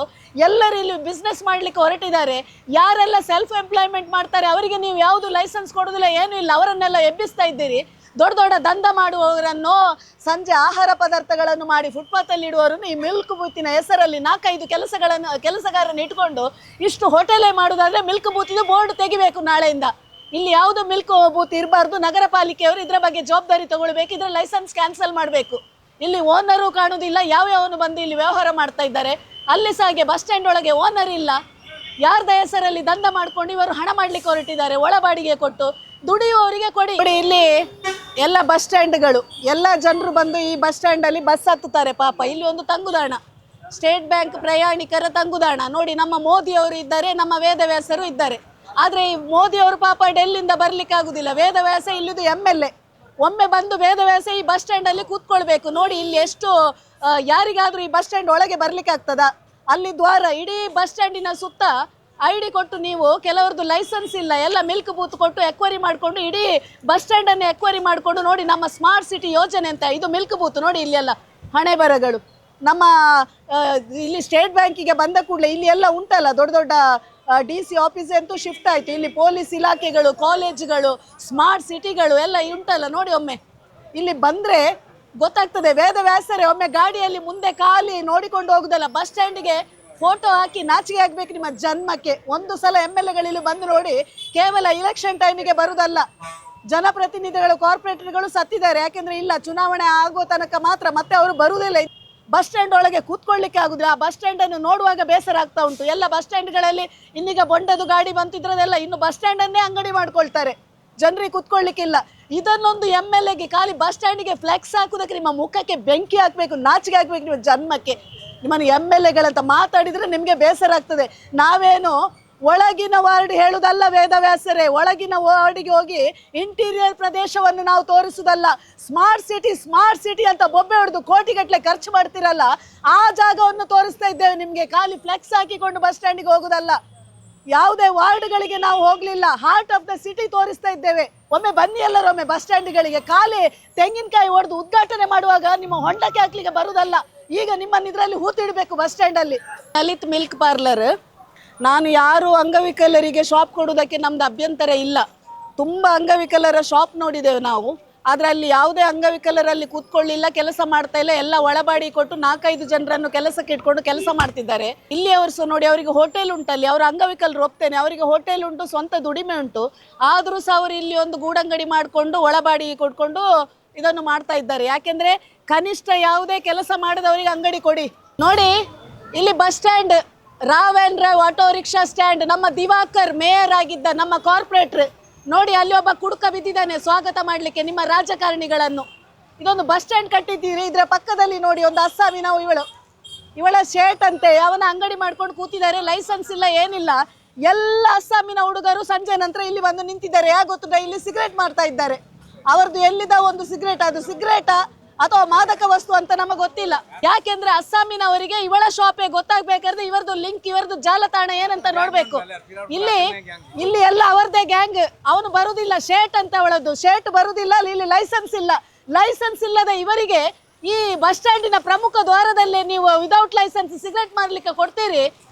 ಎಲ್ಲರೂ ಇಲ್ಲಿ ಬಿಸ್ನೆಸ್ ಮಾಡಲಿಕ್ಕೆ ಹೊರಟಿದ್ದಾರೆ. ಯಾರೆಲ್ಲ ಸೆಲ್ಫ್ ಎಂಪ್ಲಾಯ್ಮೆಂಟ್ ಮಾಡ್ತಾರೆ ಅವರಿಗೆ ನೀವು ಯಾವುದು ಲೈಸೆನ್ಸ್ ಕೊಡೋದಿಲ್ಲ, ಏನೂ ಇಲ್ಲ, ಅವರನ್ನೆಲ್ಲ ಎಬ್ಬಿಸ್ತಾ ಇದ್ದೀರಿ. ದೊಡ್ಡ ದೊಡ್ಡ ದಂಧ ಮಾಡುವವರನ್ನು, ಸಂಜೆ ಆಹಾರ ಪದಾರ್ಥಗಳನ್ನು ಮಾಡಿ ಫುಟ್ಪಾತಲ್ಲಿ ಇಡುವವರನ್ನು ಈ ಮಿಲ್ಕ್ ಬೂತಿನ ಹೆಸರಲ್ಲಿ 4-5 ಕೆಲಸಗಾರನ್ನು ಇಟ್ಕೊಂಡು ಇಷ್ಟು ಹೋಟೆಲೇ ಮಾಡೋದಾದರೆ ಮಿಲ್ಕ್ ಬೂತಿದು ಬೋರ್ಡ್ ತೆಗಿಬೇಕು ನಾಳೆಯಿಂದ. ಇಲ್ಲಿ ಯಾವುದು ಮಿಲ್ಕ್ ಬೂತ್ ಇರಬಾರ್ದು. ನಗರ ಪಾಲಿಕೆಯವರು ಇದರ ಬಗ್ಗೆ ಜವಾಬ್ದಾರಿ ತಗೊಳ್ಬೇಕು, ಇದರ ಲೈಸೆನ್ಸ್ ಕ್ಯಾನ್ಸಲ್ ಮಾಡಬೇಕು. ಇಲ್ಲಿ ಓನರು ಕಾಣುವುದಿಲ್ಲ, ಯಾವ್ಯಾವನು ಬಂದು ಇಲ್ಲಿ ವ್ಯವಹಾರ ಮಾಡ್ತಾ ಇದ್ದಾರೆ. ಅಲ್ಲಿ ಸಹ ಹಾಗೆ ಬಸ್ ಸ್ಟ್ಯಾಂಡ್ ಒಳಗೆ ಓನರ್ ಇಲ್ಲ, ಯಾರ್ದ ಹೆಸರಲ್ಲಿ ದಂಧ ಮಾಡ್ಕೊಂಡು ಇವರು ಹಣ ಮಾಡಲಿಕ್ಕೆ ಹೊರಟಿದ್ದಾರೆ. ಒಳ ಬಾಡಿಗೆ ಕೊಟ್ಟು ದುಡಿಯುವವರಿಗೆ ಕೊಡಿ. ಇಲ್ಲಿ ಎಲ್ಲ ಬಸ್ ಸ್ಟ್ಯಾಂಡ್ಗಳು, ಎಲ್ಲ ಜನರು ಬಂದು ಈ ಬಸ್ ಸ್ಟ್ಯಾಂಡಲ್ಲಿ ಬಸ್ ಹತ್ತುತ್ತಾರೆ. ಪಾಪ ಇಲ್ಲಿ ಒಂದು ತಂಗುದಾಣ, ಸ್ಟೇಟ್ ಬ್ಯಾಂಕ್ ಪ್ರಯಾಣಿಕರ ತಂಗುದಾಣ. ನೋಡಿ, ನಮ್ಮ ಮೋದಿಯವರು ಇದ್ದಾರೆ, ನಮ್ಮ ವೇದವ್ಯಾಸರು ಇದ್ದಾರೆ. ಆದರೆ ಈ ಮೋದಿಯವರು ಪಾಪ ಡೆಲ್ಲಿಂದ ಬರ್ಲಿಕ್ಕೆ ಆಗುದಿಲ್ಲ. ವೇದವ್ಯಾಸ ಇಲ್ಲಿದು MLA. ಒಮ್ಮೆ ಬಂದು ವೇದವ್ಯಾಸ ಈ ಬಸ್ ಸ್ಟ್ಯಾಂಡಲ್ಲಿ ಕೂತ್ಕೊಳ್ಬೇಕು. ನೋಡಿ ಇಲ್ಲಿ ಎಷ್ಟು, ಯಾರಿಗಾದರೂ ಈ ಬಸ್ ಸ್ಟ್ಯಾಂಡ್ ಒಳಗೆ ಬರ್ಲಿಕ್ಕೆ ಆಗ್ತದ? ಅಲ್ಲಿ ದ್ವಾರ, ಇಡೀ ಬಸ್ ಸ್ಟ್ಯಾಂಡಿನ ಸುತ್ತ ID ಕೊಟ್ಟು ನೀವು, ಕೆಲವರದ್ದು ಲೈಸೆನ್ಸ್ ಇಲ್ಲ, ಎಲ್ಲ ಮಿಲ್ಕ್ ಬೂತ್ ಕೊಟ್ಟು ಎಕ್ವೈರಿ ಮಾಡಿಕೊಂಡು ಇಡೀ ಬಸ್ ಸ್ಟ್ಯಾಂಡನ್ನು ಎಕ್ವೈರಿ ಮಾಡಿಕೊಂಡು ನೋಡಿ ನಮ್ಮ ಸ್ಮಾರ್ಟ್ ಸಿಟಿ ಯೋಜನೆ ಅಂತ. ಇದು ಮಿಲ್ಕ್ ಬೂತ್ ನೋಡಿ, ಇಲ್ಲೆಲ್ಲ ಹಣೆ ಬರಗಳು. ನಮ್ಮ ಇಲ್ಲಿ ಸ್ಟೇಟ್ ಬ್ಯಾಂಕಿಗೆ ಬಂದ ಕೂಡಲೇ ಇಲ್ಲಿ ಎಲ್ಲ ಉಂಟಲ್ಲ ದೊಡ್ಡ ದೊಡ್ಡ DC ಆಫೀಸ್ ಅಂತೂ ಶಿಫ್ಟ್ ಆಯಿತು. ಇಲ್ಲಿ ಪೊಲೀಸ್ ಇಲಾಖೆಗಳು, ಕಾಲೇಜುಗಳು, ಸ್ಮಾರ್ಟ್ ಸಿಟಿಗಳು ಎಲ್ಲ ಉಂಟಲ್ಲ ನೋಡಿ. ಒಮ್ಮೆ ಇಲ್ಲಿ ಬಂದರೆ ಗೊತ್ತಾಗ್ತದೆ. ವೇದವ್ಯಾಸರೇ ಒಮ್ಮೆ ಗಾಡಿಯಲ್ಲಿ ಮುಂದೆ ಖಾಲಿ ನೋಡಿಕೊಂಡು ಹೋಗುದಲ್ಲ, ಬಸ್ ಸ್ಟ್ಯಾಂಡಿಗೆ ಫೋಟೋ ಹಾಕಿ ನಾಚಿಕೆ ಆಗಬೇಕು ನಿಮ್ಮ ಜನ್ಮಕ್ಕೆ. ಒಂದು ಸಲ MLAಗಳಲ್ಲಿ ಬಂದು ನೋಡಿ, ಕೇವಲ ಇಲೆಕ್ಷನ್ ಟೈಮಿಗೆ ಬರುವುದಲ್ಲ. ಜನಪ್ರತಿನಿಧಿಗಳು, ಕಾರ್ಪೊರೇಟರ್ಗಳು ಸತ್ತಿದ್ದಾರೆ. ಯಾಕೆಂದರೆ ಇಲ್ಲ, ಚುನಾವಣೆ ಆಗೋ ತನಕ ಮಾತ್ರ, ಮತ್ತೆ ಅವರು ಬರುವುದಿಲ್ಲ. ಬಸ್ ಸ್ಟ್ಯಾಂಡ್ ಒಳಗೆ ಕೂತ್ಕೊಳ್ಳಿಕ್ಕೆ ಆಗುದಿಲ್ಲ. ಆ ಬಸ್ ಸ್ಟ್ಯಾಂಡನ್ನು ನೋಡುವಾಗ ಬೇಸರ ಆಗ್ತಾ ಉಂಟು. ಎಲ್ಲ ಬಸ್ ಸ್ಟ್ಯಾಂಡ್ಗಳಲ್ಲಿ ಇನ್ನೀಗ ಬೊಂಡದು ಗಾಡಿ ಬಂತಿದ್ರದೆಲ್ಲ ಇನ್ನು ಬಸ್ ಸ್ಟ್ಯಾಂಡನ್ನೇ ಅಂಗಡಿ ಮಾಡ್ಕೊಳ್ತಾರೆ, ಜನರಿಗೆ ಕೂತ್ಕೊಳ್ಳಿಕ್ಕಿಲ್ಲ. ಇದನ್ನೊಂದು MLAಗೆ ಖಾಲಿ ಬಸ್ ಸ್ಟ್ಯಾಂಡಿಗೆ ಫ್ಲೆಕ್ಸ್ ಹಾಕುವುದಕ್ಕೆ ನಿಮ್ಮ ಮುಖಕ್ಕೆ ಬೆಂಕಿ ಹಾಕಬೇಕು, ನಾಚಿಕೆ ಹಾಕಬೇಕು ನಿಮ್ಮ ಜನ್ಮಕ್ಕೆ. ನಿಮ್ಮನ್ನು MLAಗಳಂತ ಮಾತಾಡಿದರೆ ನಿಮಗೆ ಬೇಸರ ಆಗ್ತದೆ. ನಾವೇನು ಒಳಗಿನ ವಾರ್ಡ್ ಹೇಳುವುದಲ್ಲ ವೇದವ್ಯಾಸರೇ, ಒಳಗಿನ ವಾರ್ಡಿಗೆ ಹೋಗಿ ಇಂಟೀರಿಯರ್ ಪ್ರದೇಶವನ್ನು ನಾವು ತೋರಿಸುವುದಲ್ಲ. ಸ್ಮಾರ್ಟ್ ಸಿಟಿ ಅಂತ ಬೊಬ್ಬೆ ಹೊಡೆದು ಕೋಟಿಗಟ್ಟಲೆ ಖರ್ಚು ಮಾಡ್ತಿರಲ್ಲ, ಆ ಜಾಗವನ್ನು ತೋರಿಸ್ತಾ ಇದ್ದೇವೆ ನಿಮಗೆ. ಖಾಲಿ ಫ್ಲೆಕ್ಸ್ ಹಾಕಿಕೊಂಡು ಬಸ್ ಸ್ಟ್ಯಾಂಡಿಗೆ ಹೋಗುದಲ್ಲ. ಯಾವುದೇ ವಾರ್ಡ್ಗಳಿಗೆ ನಾವು ಹೋಗಲಿಲ್ಲ, ಹಾರ್ಟ್ ಆಫ್ ದ ಸಿಟಿ ತೋರಿಸ್ತಾ ಇದ್ದೇವೆ. ಒಮ್ಮೆ ಬನ್ನಿ ಎಲ್ಲರೂ, ಒಮ್ಮೆ ಬಸ್ ಸ್ಟ್ಯಾಂಡ್ಗಳಿಗೆ. ಖಾಲಿ ತೆಂಗಿನಕಾಯಿ ಹೊಡೆದು ಉದ್ಘಾಟನೆ ಮಾಡುವಾಗ ನಿಮ್ಮ ಹೊಂಡಕ್ಕೆ ಹಾಕ್ಲಿಕ್ಕೆ ಬರುವುದಲ್ಲ. ಈಗ ನಿಮ್ಮನ್ನು ಇದರಲ್ಲಿ ಹೂತಿಡಬೇಕು ಬಸ್ ಸ್ಟ್ಯಾಂಡಲ್ಲಿ. Lalit milk parlour. ನಾನು ಯಾರು ಅಂಗವಿಕಲರಿಗೆ ಶಾಪ್ ಕೊಡುವುದಕ್ಕೆ ನಮ್ದು ಅಭ್ಯಂತರ ಇಲ್ಲ. ತುಂಬ ಅಂಗವಿಕಲರ ಶಾಪ್ ನೋಡಿದ್ದೇವೆ ನಾವು. ಆದರೆ ಅಲ್ಲಿ ಯಾವುದೇ ಅಂಗವಿಕಲರಲ್ಲಿ ಕೂತ್ಕೊಳ್ಳಿಲ್ಲ, ಕೆಲಸ ಮಾಡ್ತಾ ಇಲ್ಲ. ಎಲ್ಲ ಒಳಬಾಡಿ ಕೊಟ್ಟು 4-5 ಜನರನ್ನು ಕೆಲಸಕ್ಕೆ ಇಟ್ಕೊಂಡು ಕೆಲಸ ಮಾಡ್ತಿದ್ದಾರೆ. ಇಲ್ಲಿ ಅವರು ಸಹ ನೋಡಿ, ಅವರಿಗೆ ಹೋಟೆಲ್ ಉಂಟಲ್ಲಿ, ಅವರು ಅಂಗವಿಕಲರು ಒಪ್ತೇನೆ, ಅವರಿಗೆ ಹೋಟೆಲ್ ಉಂಟು, ಸ್ವಂತ ದುಡಿಮೆ ಉಂಟು. ಆದರೂ ಸಹ ಅವರು ಇಲ್ಲಿ ಒಂದು ಗೂಡಂಗಡಿ ಮಾಡಿಕೊಂಡು ಒಳಬಾಡಿ ಕೊಟ್ಕೊಂಡು ಇದನ್ನು ಮಾಡ್ತಾ ಇದ್ದಾರೆ. ಯಾಕೆಂದರೆ ಕನಿಷ್ಠ ಯಾವುದೇ ಕೆಲಸ ಮಾಡದವರಿಗೆ ಅಂಗಡಿ ಕೊಡಿ. ನೋಡಿ ಇಲ್ಲಿ bus stand, Rao and Rao auto rickshaw stand. ನಮ್ಮ ದಿವಾಕರ್ ಮೇಯರ್ ಆಗಿದ್ದ ನಮ್ಮ ಕಾರ್ಪೊರೇಟರ್ ನೋಡಿ, ಅಲ್ಲಿ ಒಬ್ಬ ಕುಡುಕ ಬಿದ್ದಿದ್ದಾನೆ ಸ್ವಾಗತ ಮಾಡಲಿಕ್ಕೆ ನಿಮ್ಮ ರಾಜಕಾರಣಿಗಳನ್ನು. ಇದೊಂದು ಬಸ್ ಸ್ಟ್ಯಾಂಡ್ ಕಟ್ಟಿದ್ದೀರಿ, ಇದರ ಪಕ್ಕದಲ್ಲಿ ನೋಡಿ ಒಂದು ಅಸ್ಸಾಮಿ, ನಾವು ಇವಳ ಶೇಟ್ ಅಂತೆ, ಅವನ ಅಂಗಡಿ ಮಾಡ್ಕೊಂಡು ಕೂತಿದ್ದಾರೆ. ಲೈಸೆನ್ಸ್ ಇಲ್ಲ, ಏನಿಲ್ಲ. ಎಲ್ಲ ಅಸ್ಸಾಮಿನ ಹುಡುಗರು ಸಂಜೆ ನಂತರ ಇಲ್ಲಿ ಬಂದು ನಿಂತಿದ್ದಾರೆ. ಯಾಕೆ ಗೊತ್ತುಂಟ? ಇಲ್ಲಿ ಸಿಗರೇಟ್ ಮಾಡ್ತಾ ಇದ್ದಾರೆ. ಅವರದ್ದು ಎಲ್ಲಿದ್ದ ಒಂದು ಸಿಗರೇಟ್, ಅದು ಸಿಗರೇಟಾ ಅಥವಾ ಮಾದಕ ವಸ್ತು ಅಂತ ನಮಗೆ ಗೊತ್ತಿಲ್ಲ. ಯಾಕೆಂದ್ರೆ ಅಸ್ಸಾಮಿನವರಿಗೆ ಇವಳ ಶಾಪೇ ಗೊತ್ತಾಗ್ಬೇಕಾದ್ರೆ ಇವರದ್ದು ಲಿಂಕ್, ಇವರದ್ದು ಜಾಲತಾಣ ಏನಂತ ನೋಡ್ಬೇಕು. ಇಲ್ಲಿ ಎಲ್ಲ ಅವರದೇ ಗ್ಯಾಂಗ್. ಅವನು ಬರುದಿಲ್ಲ, ಶೇಟ್ ಅಂತ ಅವಳದ್ದು. ಶೇಟ್ ಬರುದಿಲ್ಲ, ಇಲ್ಲಿ ಲೈಸೆನ್ಸ್ ಇಲ್ಲ. ಲೈಸೆನ್ಸ್ ಇಲ್ಲದೆ ಇವರಿಗೆ ಈ ಬಸ್ ಸ್ಟ್ಯಾಂಡಿನ ಪ್ರಮುಖ ದ್ವಾರದಲ್ಲೇ ನೀವು ವಿದೌಟ್ ಲೈಸೆನ್ಸ್ ಸಿಗರೇಟ್ ಮಾರ್ಲಿಕ್ಕೆ ಕೊಡ್ತೀರಿ.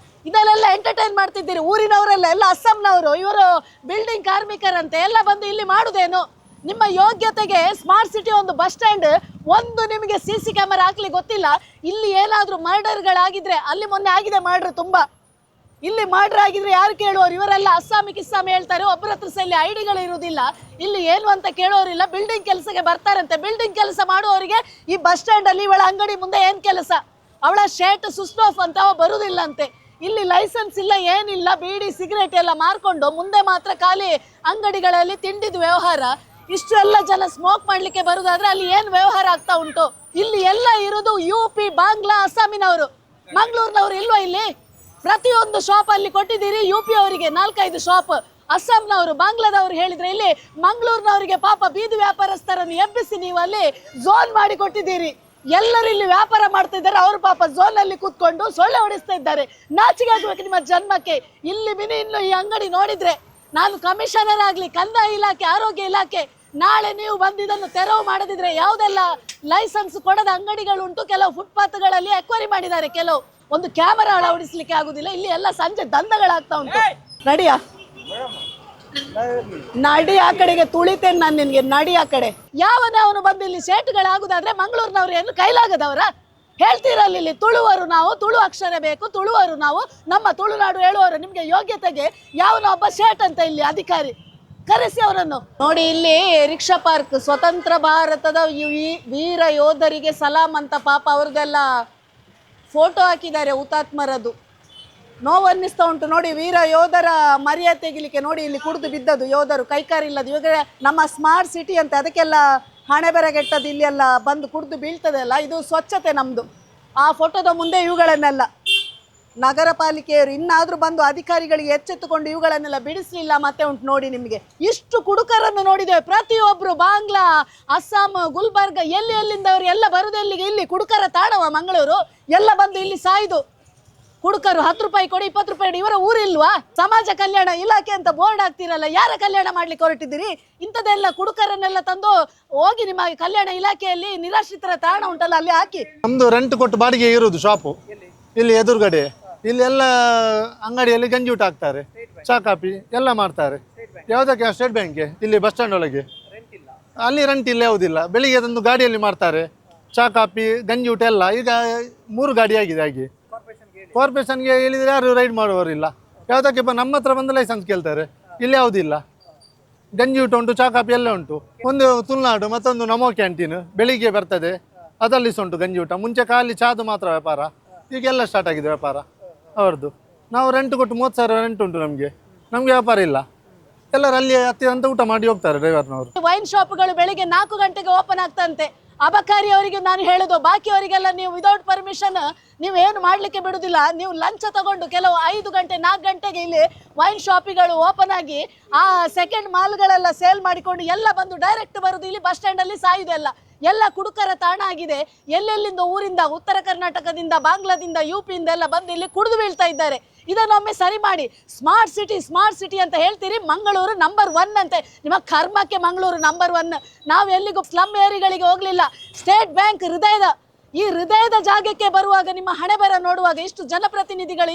ಇದನ್ನೆಲ್ಲ ಎಂಟರ್ಟೈನ್ ಮಾಡ್ತಿದ್ದೀರಿ. ಊರಿನವರೆಲ್ಲ ಎಲ್ಲ ಅಸ್ಸಾಂನವರು, ಇವರು ಬಿಲ್ಡಿಂಗ್ ಕಾರ್ಮಿಕರಂತೆ ಎಲ್ಲ ಬಂದು ಇಲ್ಲಿ ಮಾಡುದೇನು? ನಿಮ್ಮ ಯೋಗ್ಯತೆಗೆ ಸ್ಮಾರ್ಟ್ ಸಿಟಿ ಒಂದು ಬಸ್ ಸ್ಟ್ಯಾಂಡ್, ಒಂದು ನಿಮಗೆ CC ಕ್ಯಾಮರಾ ಹಾಕ್ಲಿಕ್ಕೆ ಗೊತ್ತಿಲ್ಲ. ಇಲ್ಲಿ ಏನಾದರೂ ಮರ್ಡರ್ಗಳಾಗಿದ್ರೆ, ಅಲ್ಲಿ ಮೊನ್ನೆ ಆಗಿದೆ ಮರ್ಡರ್ ತುಂಬಾ, ಇಲ್ಲಿ ಮರ್ಡರ್ ಆಗಿದ್ರೆ ಯಾರು ಕೇಳುವವರು? ಇವರೆಲ್ಲ ಅಸ್ಸಾಮಿ ಕಿಸ್ಸಾಮಿ ಹೇಳ್ತಾರೆ. ಒಬ್ಬರ ಹತ್ರ ಸಹ ಇಲ್ಲಿ ಐಡಿಗಳು ಇರುವುದಿಲ್ಲ, ಇಲ್ಲಿ ಏನು ಅಂತ ಕೇಳೋರಿಲ್ಲ. ಬಿಲ್ಡಿಂಗ್ ಕೆಲಸಕ್ಕೆ ಬರ್ತಾರಂತೆ. ಬಿಲ್ಡಿಂಗ್ ಕೆಲಸ ಮಾಡುವವರಿಗೆ ಈ ಬಸ್ ಸ್ಟ್ಯಾಂಡ್ ಅಲ್ಲಿ ಇವಳ ಅಂಗಡಿ ಮುಂದೆ ಏನು ಕೆಲಸ? ಅವಳ ಶರ್ಟ್ ಸ್ವಿಚ್ ಆಫ್ ಅಂತ ಅವ ಬರುವುದಿಲ್ಲ ಅಂತೆ. ಇಲ್ಲಿ ಲೈಸೆನ್ಸ್ ಇಲ್ಲ, ಏನಿಲ್ಲ, ಬೀಡಿ ಸಿಗರೇಟ್ ಎಲ್ಲ ಮಾರ್ಕೊಂಡು ಮುಂದೆ ಮಾತ್ರ ಖಾಲಿ ಅಂಗಡಿಗಳಲ್ಲಿ ತಿಂಡಿದ ವ್ಯವಹಾರ. ಇಷ್ಟು ಎಲ್ಲ ಜನ ಸ್ಮೋಕ್ ಮಾಡ್ಲಿಕ್ಕೆ ಬರುದಾದ್ರೆ ಅಲ್ಲಿ ಏನು ವ್ಯವಹಾರ ಆಗ್ತಾ ಉಂಟು? ಇಲ್ಲಿ ಎಲ್ಲ ಇರೋದು UP, ಬಾಂಗ್ಲಾ, ಅಸ್ಸಾಮಿನವರು. ಮಂಗಳೂರಿನವರು ಇಲ್ವಾ ಇಲ್ಲಿ? ಪ್ರತಿಯೊಂದು ಶಾಪ್ ಅಲ್ಲಿ ಕೊಟ್ಟಿದ್ದೀರಿ UP ಅವರಿಗೆ 4-5 ಶಾಪ್. ಅಸ್ಸಾಂನವರು, ಬಾಂಗ್ಲಾದವರು ಹೇಳಿದ್ರೆ ಇಲ್ಲಿ ಮಂಗಳೂರಿನವರಿಗೆ ಪಾಪ ಬೀದಿ ವ್ಯಾಪಾರಸ್ಥರನ್ನು ಎಬ್ಬಿಸಿ ನೀವು ಅಲ್ಲಿ ಝೋನ್ ಮಾಡಿ ಕೊಟ್ಟಿದ್ದೀರಿ. ಎಲ್ಲರೂ ಇಲ್ಲಿ ವ್ಯಾಪಾರ ಮಾಡ್ತಾ ಇದ್ದಾರೆ, ಅವರು ಪಾಪ ಝೋನ್ ಅಲ್ಲಿ ಕೂತ್ಕೊಂಡು ಸೊಳ್ಳೆ ಹೊಡಿಸ್ತಾ ಇದ್ದಾರೆ. ನಾಚಿಕೆ ಆಗ್ಬೇಕು ನಿಮ್ಮ ಜನ್ಮಕ್ಕೆ. ಇಲ್ಲಿ ಇನ್ನು ಈ ಅಂಗಡಿ ನೋಡಿದ್ರೆ ನಾನು ಕಮಿಷನರ್ ಆಗ್ಲಿ, ಕಂದಾಯ ಇಲಾಖೆ, ಆರೋಗ್ಯ ಇಲಾಖೆ, ನಾಳೆ ನೀವು ಬಂದಿದ್ದನ್ನು ತೆರವು ಮಾಡದಿದ್ರೆ ಯಾವುದೆಲ್ಲ ಲೈಸೆನ್ಸ್ ಕೊಡದ ಅಂಗಡಿಗಳುಂಟು, ಕೆಲವು ಫುಟ್ಪಾತ್ಗಳಲ್ಲಿ ಎಕ್ವೈರಿ ಮಾಡಿದ್ದಾರೆ, ಕೆಲವು ಒಂದು ಕ್ಯಾಮರಾ ಅಳವಡಿಸ್ಲಿಕ್ಕೆ ಆಗುದಿಲ್ಲ. ಇಲ್ಲಿ ಎಲ್ಲ ಸಂಜೆ ದಂಧಗಳಾಗ್ತಾ ಉಂಟು. ನಡಿಯಾ ನಡಿ ಆ ಕಡೆಗೆ, ತುಳಿತೇನೆ ನಾನು ನಿನ್ಗೆ. ನಡಿ ಆ ಕಡೆ. ಅವನು ಬಂದು ಇಲ್ಲಿ ಸೇಟುಗಳಾಗುದಾದ್ರೆ ಮಂಗಳೂರಿನವ್ರು ಏನು ಕೈಲಾಗದವರ? ಹೇಳ್ತೀರಲ್ಲ, ಇಲ್ಲಿ ತುಳುವರು ನಾವು, ತುಳು ಅಕ್ಷರ ಬೇಕು, ತುಳುವರು ನಾವು, ನಮ್ಮ ತುಳುನಾಡು ಹೇಳುವವರು. ನಿಮ್ಗೆ ಯೋಗ್ಯತೆಗೆ ಯಾವನೊಬ್ಬ ಶೇಟ್ ಅಂತ ಇಲ್ಲಿ ಅಧಿಕಾರಿ, ಕರೆಸಿ ಅವರನ್ನು. ನೋಡಿ ಇಲ್ಲಿ ರಿಕ್ಷಾ ಪಾರ್ಕ್, ಸ್ವತಂತ್ರ ಭಾರತದ ವೀರ ಯೋಧರಿಗೆ ಸಲಾಂ ಅಂತ ಪಾಪ ಅವ್ರದ್ದೆಲ್ಲ ಫೋಟೋ ಹಾಕಿದ್ದಾರೆ, ಹುತಾತ್ಮರದು. ನೋವನ್ನಿಸ್ತಾ ಉಂಟು ನೋಡಿ. ವೀರ ಯೋಧರ ಮರ್ಯಾದೆ ತೆಗಿಲಿಕ್ಕೆ ನೋಡಿ ಇಲ್ಲಿ ಕುಡಿದು ಬಿದ್ದದು ಯೋಧರು, ಕೈಕಾರಿಲ್ಲದು. ಇವಾಗ ನಮ್ಮ ಸ್ಮಾರ್ಟ್ ಸಿಟಿ ಅಂತ ಅದಕ್ಕೆಲ್ಲ ಹಣೆ ಬೆರಗೆಟ್ಟದ್ದು ಇಲ್ಲಿ ಎಲ್ಲ ಬಂದು ಕುಡಿದು ಬೀಳ್ತದಲ್ಲ, ಇದು ಸ್ವಚ್ಛತೆ ನಮ್ಮದು. ಆ ಫೋಟೋದ ಮುಂದೆ ಇವುಗಳನ್ನೆಲ್ಲ ನಗರ ಪಾಲಿಕೆಯವರು ಇನ್ನಾದರೂ ಬಂದು ಅಧಿಕಾರಿಗಳಿಗೆ ಎಚ್ಚೆತ್ತುಕೊಂಡು ಇವುಗಳನ್ನೆಲ್ಲ ಬಿಡಿಸಲಿಲ್ಲ. ಮತ್ತೆ ಉಂಟು ನೋಡಿ ನಿಮಗೆ ಇಷ್ಟು ಕುಡುಕರನ್ನು ನೋಡಿದ್ದೇವೆ. ಪ್ರತಿಯೊಬ್ಬರು ಬಾಂಗ್ಲಾ, ಅಸ್ಸಾಂ, ಗುಲ್ಬರ್ಗ, ಎಲ್ಲಿಂದವರು ಎಲ್ಲ ಬರುದೆಲ್ಲಿಗೆ? ಇಲ್ಲಿ ಕುಡುಕರ ತಾಣವ ಮಂಗಳೂರು. ಎಲ್ಲ ಬಂದು ಇಲ್ಲಿ ಸಾಯ್ದು ಕುಡುಕರು 10 ರೂಪಾಯಿ ಕೊಡಿ, 20 ರೂಪಾಯಿ ಕೊಡಿ. ಇವರ ಊರಿಲ್ವಾ? ಸಮಾಜ ಕಲ್ಯಾಣ ಇಲಾಖೆ ಅಂತ ಬೋರ್ಡ್ ಹಾಕ್ತಿರಲ್ಲ, ಯಾರ ಕಲ್ಯಾಣ ಮಾಡ್ಲಿಕ್ಕೆ ಹೊರಟಿದ್ದೀರಿ? ಇಂಥದ್ದೆಲ್ಲ ಕುಡುಕರನ್ನೆಲ್ಲ ತಂದು ಹೋಗಿ ನಿಮ್ಮ ಕಲ್ಯಾಣ ಇಲಾಖೆಯಲ್ಲಿ ನಿರಾಶ್ರಿತರ ತಾಣ ಉಂಟಲ್ಲ ಅಲ್ಲಿ ಹಾಕಿ. ನಮ್ದು ರೆಂಟ್ ಕೊಟ್ಟು ಬಾಡಿಗೆ ಇರುವುದು ಶಾಪು ಇಲ್ಲಿ ಎದುರುಗಡೆ. ಇಲ್ಲಿ ಎಲ್ಲ ಅಂಗಡಿಯಲ್ಲಿ ಗಂಜಿ ಊಟ ಹಾಕ್ತಾರೆ, ಚಾ ಕಾಫಿ ಎಲ್ಲ ಮಾಡ್ತಾರೆ. ಯಾವುದಕ್ಕೆ? ಸ್ಟೇಟ್ ಬ್ಯಾಂಕ್ಗೆ, ಇಲ್ಲಿ ಬಸ್ ಸ್ಟ್ಯಾಂಡ್ ಒಳಗೆ. ಅಲ್ಲಿ ರೆಂಟ್ ಇಲ್ಲ, ಯಾವುದಿಲ್ಲ. ಬೆಳಿಗ್ಗೆ ತಂದು ಗಾಡಿಯಲ್ಲಿ ಮಾಡ್ತಾರೆ, ಚಾ ಕಾಫಿ ಗಂಜಿ ಊಟ ಎಲ್ಲ. ಈಗ 3 ಗಾಡಿ ಆಗಿದೆ. ಹಾಗೆ ಕಾರ್ಪೊರೇಷನ್ಗೆ ಹೇಳಿದರೆ ಯಾರು ರೈಡ್ ಮಾಡುವವರಿಲ್ಲ. ಯಾವುದಕ್ಕೆ? ನಮ್ಮ ಹತ್ರ ಬಂದು ಲೈಸೆನ್ಸ್ ಕೇಳ್ತಾರೆ. ಇಲ್ಲಿ ಯಾವುದಿಲ್ಲ. ಗಂಜಿ ಊಟ ಉಂಟು, ಚಾ ಕಾಫಿ ಎಲ್ಲ ಉಂಟು. ಒಂದು ತುಳುನಾಡು, ಮತ್ತೊಂದು ನಮೋ ಕ್ಯಾಂಟೀನ್ ಬೆಳಿಗ್ಗೆ ಬರ್ತದೆ, ಅದರಲ್ಲಿ ಸಹ ಉಂಟು ಗಂಜಿ ಊಟ. ಮುಂಚೆ ಖಾಲಿ ಚಾದು ಮಾತ್ರ ವ್ಯಾಪಾರ, ಈಗೆಲ್ಲ ಸ್ಟಾರ್ಟ್ ಆಗಿದೆ ವ್ಯಾಪಾರ ಅವ್ರದ್ದು. ನಾವು ರೆಂಟ್ ಕೊಟ್ಟು 30,000 ರೆಂಟ್ ಉಂಟು ನಮಗೆ ವ್ಯಾಪಾರ ಇಲ್ಲ. ಎಲ್ಲರೂ ಅಲ್ಲಿ ಹತ್ತಿರ ಅಂತ ಊಟ ಮಾಡಿ ಹೋಗ್ತಾರೆ ಡ್ರೈವರ್ನವರು. ವೈನ್ ಶಾಪ್ಗಳು ಬೆಳಿಗ್ಗೆ 4 ಗಂಟೆಗೆ ಓಪನ್ ಆಗ್ತಂತೆ. ಅಬಕಾರಿ ಅವರಿಗೆ ನಾನು ಹೇಳೋದು, ಬಾಕಿಯವರಿಗೆಲ್ಲ ನೀವು ವಿದೌಟ್ ಪರ್ಮಿಷನ್ ನೀವು ಏನು ಮಾಡಲಿಕ್ಕೆ ಬಿಡುವುದಿಲ್ಲ. ನೀವು ಲಂಚ ತಗೊಂಡು ಕೆಲವು 5 ಗಂಟೆ 4 ಗಂಟೆಗೆ ಇಲ್ಲಿ ವೈನ್ ಶಾಪಿಗಳು ಓಪನ್ ಆಗಿ ಆ ಸೆಕೆಂಡ್ ಮಾಲ್ಗಳೆಲ್ಲ ಸೇಲ್ ಮಾಡಿಕೊಂಡು ಎಲ್ಲ ಬಂದು ಡೈರೆಕ್ಟ್ ಬರುದು ಇಲ್ಲಿ ಬಸ್ ಸ್ಟ್ಯಾಂಡಲ್ಲಿ ಸಾಯುವುದೆಲ್ಲ. ಎಲ್ಲ ಕುಡುಕರ ತಾಣ ಆಗಿದೆ. ಎಲ್ಲೆಲ್ಲಿಂದ ಊರಿಂದ, ಉತ್ತರ ಕರ್ನಾಟಕದಿಂದ, ಬಾಂಗ್ಲಾದಿಂದ, UPಯಿಂದ ಎಲ್ಲ ಬಂದು ಇಲ್ಲಿ ಕುಡಿದು ಬೀಳ್ತಾ ಇದ್ದಾರೆ. ಇದನ್ನೊಮ್ಮೆ ಸರಿ ಮಾಡಿ. ಸ್ಮಾರ್ಟ್ ಸಿಟಿ ಅಂತ ಹೇಳ್ತೀರಿ, ಮಂಗಳೂರು ನಂಬರ್ 1 ಅಂತೆ. ನಿಮ್ಮ ಕರ್ಮಕ್ಕೆ ಮಂಗಳೂರು ನಂಬರ್ 1. ನಾವು ಎಲ್ಲಿಗೂ ಸ್ಲಮ್ ಏರಿಗಳಿಗೆ ಹೋಗಲಿಲ್ಲ. ಸ್ಟೇಟ್ ಬ್ಯಾಂಕ್ ಈ ಹೃದಯದ ಜಾಗಕ್ಕೆ ಬರುವಾಗ ನಿಮ್ಮ ಹಣೆ ಬರ ನೋಡುವಾಗ ಇಷ್ಟು ಜನಪ್ರತಿನಿಧಿಗಳು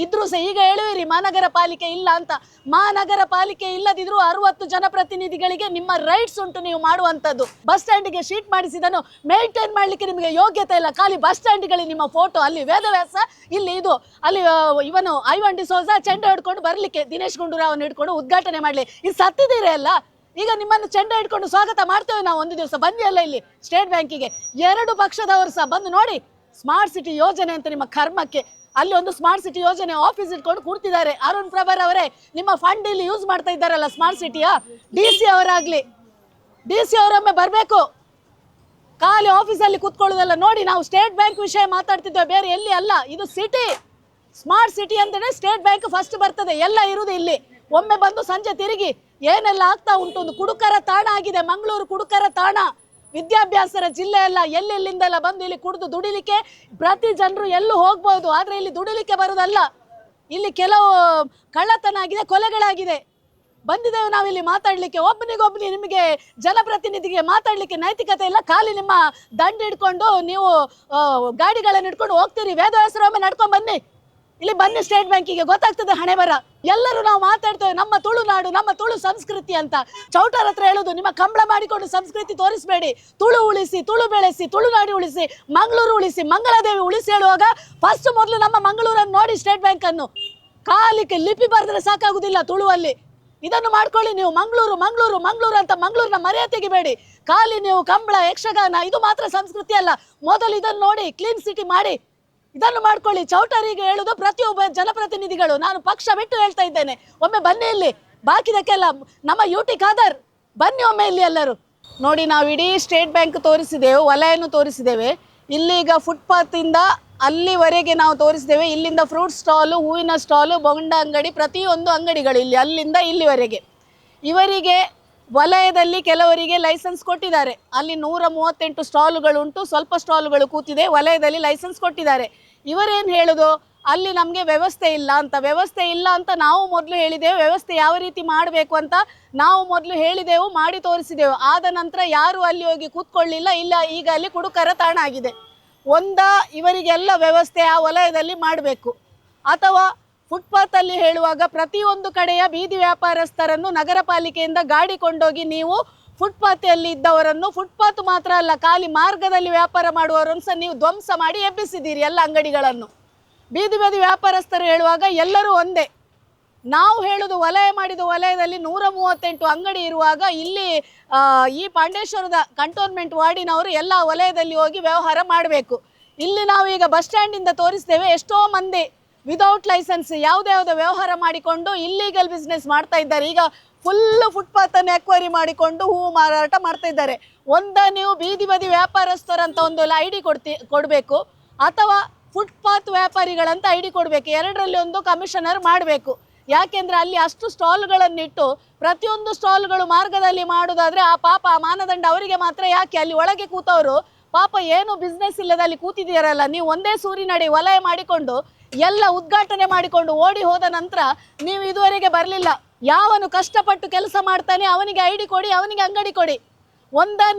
ಇದ್ರೂ ಸಹ ಈಗ ಹೇಳುವಿರಿ ಮಹಾನಗರ ಪಾಲಿಕೆ ಇಲ್ಲ ಅಂತ. ಮಹಾನಗರ ಪಾಲಿಕೆ ಇಲ್ಲದಿದ್ರು 60 ಜನಪ್ರತಿನಿಧಿಗಳಿಗೆ ನಿಮ್ಮ ರೈಟ್ಸ್ ಉಂಟು ನೀವು ಮಾಡುವಂಥದ್ದು. ಬಸ್ ಸ್ಟ್ಯಾಂಡಿಗೆ ಶೀಟ್ ಮಾಡಿಸಿದನ್ನು ಮೇಂಟೈನ್ ಮಾಡಲಿಕ್ಕೆ ನಿಮಗೆ ಯೋಗ್ಯತೆ ಇಲ್ಲ. ಖಾಲಿ ಬಸ್ ಸ್ಟ್ಯಾಂಡ್ಗಳಿಗೆ ನಿಮ್ಮ ಫೋಟೋ, ಅಲ್ಲಿ ವೇದವ್ಯಾಸ, ಇಲ್ಲಿ ಇದು, ಅಲ್ಲಿ ಇವನು ಐವನ್ ಡಿಸೋಜ ಚೆಂಡ ಹಿಡ್ಕೊಂಡು ಬರಲಿಕ್ಕೆ, ದಿನೇಶ್ ಗುಂಡೂರಾವ್ನ ಹಿಡ್ಕೊಂಡು ಉದ್ಘಾಟನೆ ಮಾಡಲಿ. ಇದು ಸತ್ತಿದ್ದೀರಿ ಅಲ್ಲ. ಈಗ ನಿಮ್ಮನ್ನು ಚೆಂಡ ಹಿಡ್ಕೊಂಡು ಸ್ವಾಗತ ಮಾಡ್ತೇವೆ ನಾವು. ಒಂದು ದಿವಸ ಬನ್ನಿ ಅಲ್ಲ ಇಲ್ಲಿ ಸ್ಟೇಟ್ ಬ್ಯಾಂಕಿಗೆ. 2 ಪಕ್ಷದವರು ಸಹ ಬಂದು ನೋಡಿ ಸ್ಮಾರ್ಟ್ ಸಿಟಿ ಯೋಜನೆ ಅಂತ ನಿಮ್ಮ ಕರ್ಮಕ್ಕೆ. ಅಲ್ಲಿ ಒಂದು ಸ್ಮಾರ್ಟ್ ಸಿಟಿ ಯೋಜನೆ ಆಫೀಸ್ ಇಟ್ಕೊಂಡು ಕೂರ್ತಿದ್ದಾರೆ. ಅರುಣ್ ಪ್ರಭರ್ ಅವರೇ ನಿಮ್ಮ ಫಂಡ್ ಇಲ್ಲಿ ಯೂಸ್ ಮಾಡ್ತಾ ಇದ್ದಾರಲ್ಲ ಸ್ಮಾರ್ಟ್ ಸಿಟಿಯ. DC ಅವರಾಗ್ಲಿ, DC ಅವರೊಮ್ಮೆ ಬರಬೇಕು. ಖಾಲಿ ಆಫೀಸಲ್ಲಿ ಕೂತ್ಕೊಳ್ಳೋದಲ್ಲ. ನೋಡಿ ನಾವು ಸ್ಟೇಟ್ ಬ್ಯಾಂಕ್ ವಿಷಯ ಮಾತಾಡ್ತಿದ್ದೇವೆ, ಬೇರೆ ಎಲ್ಲಿ ಅಲ್ಲ. ಇದು ಸಿಟಿ, ಸ್ಮಾರ್ಟ್ ಸಿಟಿ ಅಂದ್ರೆ ಸ್ಟೇಟ್ ಬ್ಯಾಂಕ್ ಫಸ್ಟ್ ಬರ್ತದೆ. ಎಲ್ಲ ಇರುವುದು ಇಲ್ಲಿ. ಒಮ್ಮೆ ಬಂದು ಸಂಜೆ ತಿರುಗಿ ಏನೆಲ್ಲ ಆಗ್ತಾ ಉಂಟು. ಒಂದು ಕುಡುಕರ ತಾಣ ಆಗಿದೆ ಮಂಗಳೂರು, ಕುಡುಕರ ತಾಣ. ವಿದ್ಯಾಭ್ಯಾಸರ ಜಿಲ್ಲೆ ಎಲ್ಲ ಎಲ್ಲೆಲ್ಲಿಂದೆಲ್ಲ ಬಂದು ಇಲ್ಲಿ ಕುಡಿದು ದುಡಿಲಿಕ್ಕೆ ಪ್ರತಿ ಜನರು ಎಲ್ಲೂ ಹೋಗ್ಬೋದು. ಆದರೆ ಇಲ್ಲಿ ದುಡಿಲಿಕ್ಕೆ ಬರುವುದಲ್ಲ. ಇಲ್ಲಿ ಕೆಲವು ಕಳ್ಳತನ ಆಗಿದೆ, ಕೊಲೆಗಳಾಗಿದೆ. ಬಂದಿದ್ದೇವೆ ನಾವು ಇಲ್ಲಿ ಮಾತಾಡಲಿಕ್ಕೆ. ಒಬ್ಬನಿಗೊಬ್ಬನಿ ನಿಮಗೆ ಜನಪ್ರತಿನಿಧಿಗೆ ಮಾತಾಡಲಿಕ್ಕೆ ನೈತಿಕತೆ ಇಲ್ಲ. ಖಾಲಿ ನಿಮ್ಮ ದಂಡ ಹಿಡ್ಕೊಂಡು ನೀವು ಗಾಡಿಗಳನ್ನು ಹಿಡ್ಕೊಂಡು ಹೋಗ್ತೀರಿ. ವೇದವ್ಯಾಸರೊಮ್ಮೆ ನಡ್ಕೊಂಡು ಬನ್ನಿ. ಇಲ್ಲಿ ಬನ್ನಿ ಸ್ಟೇಟ್ ಬ್ಯಾಂಕಿಗೆ, ಗೊತ್ತಾಗ್ತದೆ ಹಣೆ ಬರ. ಎಲ್ಲರೂ ನಾವು ಮಾತಾಡ್ತೇವೆ ನಮ್ಮ ತುಳುನಾಡು, ನಮ್ಮ ತುಳು ಸಂಸ್ಕೃತಿ ಅಂತ. ಚೌಟರ ಹತ್ರ ಹೇಳೋದು, ನಿಮ್ಮ ಕಂಬಳ ಮಾಡಿಕೊಂಡು ಸಂಸ್ಕೃತಿ ತೋರಿಸಬೇಡಿ. ತುಳು ಉಳಿಸಿ, ತುಳು ಬೆಳೆಸಿ, ತುಳುನಾಡು ಉಳಿಸಿ, ಮಂಗಳೂರು ಉಳಿಸಿ, ಮಂಗಳಾದೇವಿ ಉಳಿಸಿ ಹೇಳುವಾಗ ಫಸ್ಟ್ ಮೊದಲು ನಮ್ಮ ಮಂಗಳೂರನ್ನು ನೋಡಿ ಸ್ಟೇಟ್ ಬ್ಯಾಂಕ್ ಅನ್ನು. ಕಾಲಿಕ್ಕೆ ಲಿಪಿ ಬರೆದ್ರೆ ಸಾಕಾಗುದಿಲ್ಲ ತುಳುವಲ್ಲಿ. ಇದನ್ನು ಮಾಡ್ಕೊಳ್ಳಿ ನೀವು. ಮಂಗಳೂರು ಮಂಗಳೂರು ಮಂಗಳೂರು ಅಂತ ಮಂಗಳೂರಿನ ಮರ್ಯಾದೆ ತೆಗಿಬೇಡಿ. ಖಾಲಿ ನೀವು ಕಂಬಳ, ಯಕ್ಷಗಾನ ಇದು ಮಾತ್ರ ಸಂಸ್ಕೃತಿ ಅಲ್ಲ. ಮೊದಲು ಇದನ್ನು ನೋಡಿ, ಕ್ಲೀನ್ ಸಿಟಿ ಮಾಡಿ, ಇದನ್ನು ಮಾಡ್ಕೊಳ್ಳಿ. ಚೌಟರಿಗೆ ಹೇಳುದು ಪ್ರತಿಯೊಬ್ಬ ಜನಪ್ರತಿನಿಧಿಗಳು, ನಾನು ಪಕ್ಷ ಬಿಟ್ಟು ಹೇಳ್ತಾ ಇದ್ದೇನೆ, ಒಮ್ಮೆ ಬನ್ನಿ ಇಲ್ಲಿ. ಬಾಕಿದಕ್ಕೆಲ್ಲ ನಮ್ಮ ಯುಟಿ ಖಾದರ್ ಬನ್ನಿ ಒಮ್ಮೆ ಇಲ್ಲಿ ಎಲ್ಲರೂ ನೋಡಿ. ನಾವು ಇಡೀ ಸ್ಟೇಟ್ ಬ್ಯಾಂಕ್ ತೋರಿಸಿದೆವು, ವಲಯನ್ನು ತೋರಿಸಿದ್ದೇವೆ. ಇಲ್ಲಿಗ ಫುಟ್ಪಾತಿಂದ ಅಲ್ಲಿವರೆಗೆ ನಾವು ತೋರಿಸಿದ್ದೇವೆ. ಇಲ್ಲಿಂದ ಫ್ರೂಟ್ ಸ್ಟಾಲು, ಹೂವಿನ ಸ್ಟಾಲು, ಬೊಂಡ ಅಂಗಡಿ, ಪ್ರತಿಯೊಂದು ಅಂಗಡಿಗಳು ಇಲ್ಲಿ, ಅಲ್ಲಿಂದ ಇಲ್ಲಿವರೆಗೆ. ಇವರಿಗೆ ವಲಯದಲ್ಲಿ ಕೆಲವರಿಗೆ ಲೈಸೆನ್ಸ್ ಕೊಟ್ಟಿದ್ದಾರೆ. ಅಲ್ಲಿ 138 ಸ್ಟಾಲುಗಳುಂಟು, ಸ್ವಲ್ಪ ಸ್ಟಾಲುಗಳು ಕೂತಿದೆ. ವಲಯದಲ್ಲಿ ಲೈಸೆನ್ಸ್ ಕೊಟ್ಟಿದ್ದಾರೆ. ಇವರೇನು ಹೇಳೋದು, ಅಲ್ಲಿ ನಮಗೆ ವ್ಯವಸ್ಥೆ ಇಲ್ಲ ಅಂತ. ವ್ಯವಸ್ಥೆ ಇಲ್ಲ ಅಂತ ನಾವು ಮೊದಲು ಹೇಳಿದೆವು. ವ್ಯವಸ್ಥೆ ಯಾವ ರೀತಿ ಮಾಡಬೇಕು ಅಂತ ನಾವು ಮೊದಲು ಹೇಳಿದೆವು, ಮಾಡಿ ತೋರಿಸಿದೆವು. ಆದ ನಂತರ ಯಾರು ಅಲ್ಲಿ ಹೋಗಿ ಕೂತ್ಕೊಳ್ಳಿಲ್ಲ. ಇಲ್ಲ, ಈಗ ಅಲ್ಲಿ ಕುಡುಕರ ತಾಣ ಆಗಿದೆ. ಇವರಿಗೆಲ್ಲ ವ್ಯವಸ್ಥೆ ಆ ವಲಯದಲ್ಲಿ ಮಾಡಬೇಕು. ಅಥವಾ ಫುಟ್ಪಾತಲ್ಲಿ ಹೇಳುವಾಗ ಪ್ರತಿಯೊಂದು ಕಡೆಯ ಬೀದಿ ವ್ಯಾಪಾರಸ್ಥರನ್ನು ನಗರ ಪಾಲಿಕೆಯಿಂದ ಗಾಡಿ ಕೊಂಡೋಗಿ ನೀವು ಫುಟ್ಪಾತಿಯಲ್ಲಿ ಇದ್ದವರನ್ನು, ಫುಟ್ಪಾತ್ ಮಾತ್ರ ಅಲ್ಲ ಖಾಲಿ ಮಾರ್ಗದಲ್ಲಿ ವ್ಯಾಪಾರ ಮಾಡುವವರನ್ನು ಸಹ ನೀವು ಧ್ವಂಸ ಮಾಡಿ ಎಬ್ಬಿಸಿದ್ದೀರಿ ಎಲ್ಲ ಅಂಗಡಿಗಳನ್ನು. ಬೀದಿ ಬದಿ ವ್ಯಾಪಾರಸ್ಥರು ಹೇಳುವಾಗ ಎಲ್ಲರೂ ಒಂದೇ. ನಾವು ಹೇಳೋದು ವಲಯ ಮಾಡಿದ ವಲಯದಲ್ಲಿ 138 ಅಂಗಡಿ ಇರುವಾಗ ಇಲ್ಲಿ ಈ ಪಾಂಡೇಶ್ವರದ ಕಂಟೋನ್ಮೆಂಟ್ ವಾರ್ಡಿನವರು ಎಲ್ಲ ವಲಯದಲ್ಲಿ ಹೋಗಿ ವ್ಯವಹಾರ ಮಾಡಬೇಕು. ಇಲ್ಲಿ ನಾವೀಗ ಬಸ್ ಸ್ಟ್ಯಾಂಡಿಂದ ತೋರಿಸ್ತೇವೆ, ಎಷ್ಟೋ ಮಂದಿ ವಿದೌಟ್ ಲೈಸೆನ್ಸ್ ಯಾವುದ್ಯಾವುದೋ ವ್ಯವಹಾರ ಮಾಡಿಕೊಂಡು ಇಲ್ಲೀಗಲ್ ಬಿಸ್ನೆಸ್ ಮಾಡ್ತಾ ಇದ್ದಾರೆ. ಈಗ ಫುಲ್ಲು ಫುಟ್ಪಾತನ್ನು ಎಕ್ವೈರಿ ಮಾಡಿಕೊಂಡು ಹೂವು ಮಾರಾಟ ಮಾಡ್ತಾ ಇದ್ದಾರೆ. ನೀವು ಬೀದಿ ಬದಿ ವ್ಯಾಪಾರಸ್ಥರಂತ ಒಂದು ID ಕೊಡಬೇಕು, ಅಥವಾ ಫುಟ್ಪಾತ್ ವ್ಯಾಪಾರಿಗಳಂತ ID ಕೊಡಬೇಕು. ಎರಡರಲ್ಲಿ ಒಂದು ಕಮಿಷನರ್ ಮಾಡಬೇಕು. ಯಾಕೆಂದರೆ ಅಲ್ಲಿ ಅಷ್ಟು ಸ್ಟಾಲ್ಗಳನ್ನಿಟ್ಟು ಪ್ರತಿಯೊಂದು ಸ್ಟಾಲ್ಗಳು ಮಾರ್ಗದಲ್ಲಿ ಮಾಡೋದಾದರೆ ಆ ಪಾಪ, ಆ ಮಾನದಂಡ ಅವರಿಗೆ ಮಾತ್ರ ಯಾಕೆ? ಅಲ್ಲಿ ಒಳಗೆ ಕೂತವರು ಪಾಪ ಏನು ಬಿಸ್ನೆಸ್ ಇಲ್ಲದ ಅಲ್ಲಿ ಕೂತಿದ್ದೀರಲ್ಲ ನೀವು. ಒಂದೇ ಸೂರಿನಡಿ ವಲಯ ಮಾಡಿಕೊಂಡು ಎಲ್ಲ ಉದ್ಘಾಟನೆ ಮಾಡಿಕೊಂಡು ಓಡಿ ಹೋದ ನಂತರ ನೀವು ಇದುವರೆಗೆ ಬರಲಿಲ್ಲ. ಯಾವನು ಕಷ್ಟಪಟ್ಟು ಕೆಲಸ ಮಾಡ್ತಾನೆ ಅವನಿಗೆ ID ಕೊಡಿ, ಅವನಿಗೆ ಅಂಗಡಿ ಕೊಡಿ.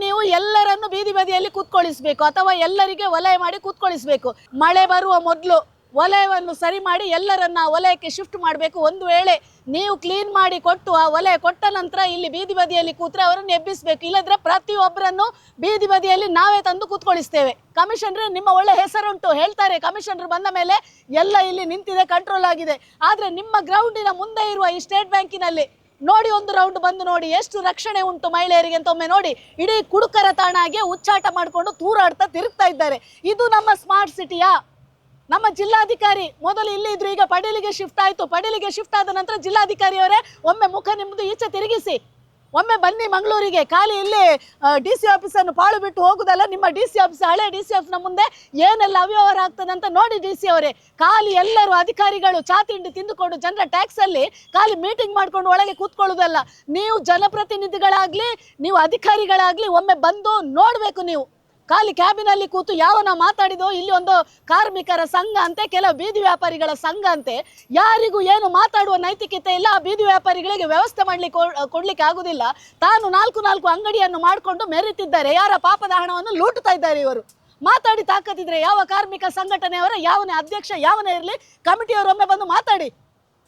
ನೀವು ಎಲ್ಲರನ್ನು ಬೀದಿ ಬದಿಯಲ್ಲಿ ಕೂತ್ಕೊಳ್ಳಿಸಬೇಕು, ಅಥವಾ ಎಲ್ಲರಿಗೆ ವಲಯ ಮಾಡಿ ಕೂತ್ಕೊಳ್ಳಿಸಬೇಕು. ಮಳೆ ಬರುವ ಮೊದಲು ವಲಯವನ್ನು ಸರಿ ಮಾಡಿ ಎಲ್ಲರನ್ನ ವಲಯಕ್ಕೆ ಶಿಫ್ಟ್ ಮಾಡಬೇಕು. ಒಂದು ವೇಳೆ ನೀವು ಕ್ಲೀನ್ ಮಾಡಿ ಕೊಟ್ಟು ಆ ವಲಯ ಕೊಟ್ಟ ನಂತರ ಇಲ್ಲಿ ಬೀದಿ ಬದಿಯಲ್ಲಿ ಕೂತ್ರೆ ಅವರನ್ನು ಎಬ್ಬಿಸಬೇಕು. ಇಲ್ಲದ್ರೆ ಪ್ರತಿಯೊಬ್ಬರನ್ನು ಬೀದಿ ಬದಿಯಲ್ಲಿ ನಾವೇ ತಂದು ಕೂತ್ಕೊಳ್ಳಿಸ್ತೇವೆ. ಕಮಿಷನರ್ ನಿಮ್ಮ ಒಳ್ಳೆ ಹೆಸರುಂಟು ಹೇಳ್ತಾರೆ, ಕಮಿಷನರ್ ಬಂದ ಮೇಲೆ ಎಲ್ಲ ಇಲ್ಲಿ ನಿಂತಿದೆ, ಕಂಟ್ರೋಲ್ ಆಗಿದೆ. ಆದರೆ ನಿಮ್ಮ ಗ್ರೌಂಡಿನ ಮುಂದೆ ಇರುವ ಈ ಸ್ಟೇಟ್ ಬ್ಯಾಂಕಿನಲ್ಲಿ ನೋಡಿ, ಒಂದು ರೌಂಡ್ ಬಂದು ನೋಡಿ ಎಷ್ಟು ರಕ್ಷಣೆ ಉಂಟು ಮಹಿಳೆಯರಿಗೆ ಅಂತ ಒಮ್ಮೆ ನೋಡಿ. ಇಡೀ ಕುಡುಕರ ತಾಣ ಆಗಿ ಉಚ್ಚಾಟ ಮಾಡಿಕೊಂಡು ತೂರಾಡ್ತಾ ತಿರುಗ್ತಾ ಇದ್ದಾರೆ. ಇದು ನಮ್ಮ ಸ್ಮಾರ್ಟ್ ಸಿಟಿಯಾ? ನಮ್ಮ ಜಿಲ್ಲಾಧಿಕಾರಿ ಮೊದಲು ಇಲ್ಲಿ ಇದ್ರು, ಈಗ ಪಡೀಲಿಗೆ ಶಿಫ್ಟ್ ಆಯಿತು. ಪಡೀಲಿಗೆ ಶಿಫ್ಟ್ ಆದ ನಂತರ ಜಿಲ್ಲಾಧಿಕಾರಿಯವರೇ ಒಮ್ಮೆ ಮುಖ ನಿಮ್ಮದು ಈಚೆ ತಿರುಗಿಸಿ, ಒಮ್ಮೆ ಬನ್ನಿ ಮಂಗಳೂರಿಗೆ. ಖಾಲಿ ಇಲ್ಲಿ DC ಆಫೀಸನ್ನು ಪಾಳು ಬಿಟ್ಟು ಹೋಗುದಲ್ಲ. ನಿಮ್ಮ DC ಆಫೀಸ್, ಹಳೆ DC ಆಫೀಸ್ನ ಮುಂದೆ ಏನೆಲ್ಲ ಅವ್ಯವಹಾರ ಆಗ್ತದೆ ಅಂತ ನೋಡಿ. DC ಅವರೇ, ಖಾಲಿ ಎಲ್ಲರೂ ಅಧಿಕಾರಿಗಳು ಚಾ ತಿಂಡಿ ತಿಂದುಕೊಂಡು ಜನರ ಟ್ಯಾಕ್ಸಲ್ಲಿ ಖಾಲಿ ಮೀಟಿಂಗ್ ಮಾಡ್ಕೊಂಡು ಒಳಗೆ ಕೂತ್ಕೊಳ್ಳೋದಲ್ಲ. ನೀವು ಜನಪ್ರತಿನಿಧಿಗಳಾಗಲಿ, ನೀವು ಅಧಿಕಾರಿಗಳಾಗಲಿ ಒಮ್ಮೆ ಬಂದು ನೋಡಬೇಕು. ನೀವು ಖಾಲಿ ಕ್ಯಾಬಿನಲ್ಲಿ ಕೂತು ಯಾವನ ಮಾತಾಡಿದೋ, ಇಲ್ಲಿ ಒಂದು ಕಾರ್ಮಿಕರ ಸಂಘ ಅಂತೆ, ಕೆಲವು ಬೀದಿ ವ್ಯಾಪಾರಿಗಳ ಸಂಘ ಅಂತೆ, ಯಾರಿಗೂ ಏನು ಮಾತಾಡುವ ನೈತಿಕತೆ ಇಲ್ಲ. ಆ ಬೀದಿ ವ್ಯಾಪಾರಿಗಳಿಗೆ ವ್ಯವಸ್ಥೆ ಕೊಡ್ಲಿಕ್ಕೆ ಆಗುದಿಲ್ಲ. ತಾನು 4 ಅಂಗಡಿಯನ್ನು ಮಾಡಿಕೊಂಡು ಮೆರೀತಿದ್ದಾರೆ. ಯಾರ ಪಾಪದ ಹಣವನ್ನು ಲೂಟುತ್ತಾ ಇದ್ದಾರೆ ಇವರು. ಮಾತಾಡಿ ತಾಕತ್ತಿದ್ರೆ ಯಾವ ಕಾರ್ಮಿಕ ಸಂಘಟನೆಯವರ, ಯಾವನೇ ಅಧ್ಯಕ್ಷ, ಯಾವನೇ ಇರಲಿ, ಕಮಿಟಿಯವರು ಒಮ್ಮೆ ಬಂದು ಮಾತಾಡಿ.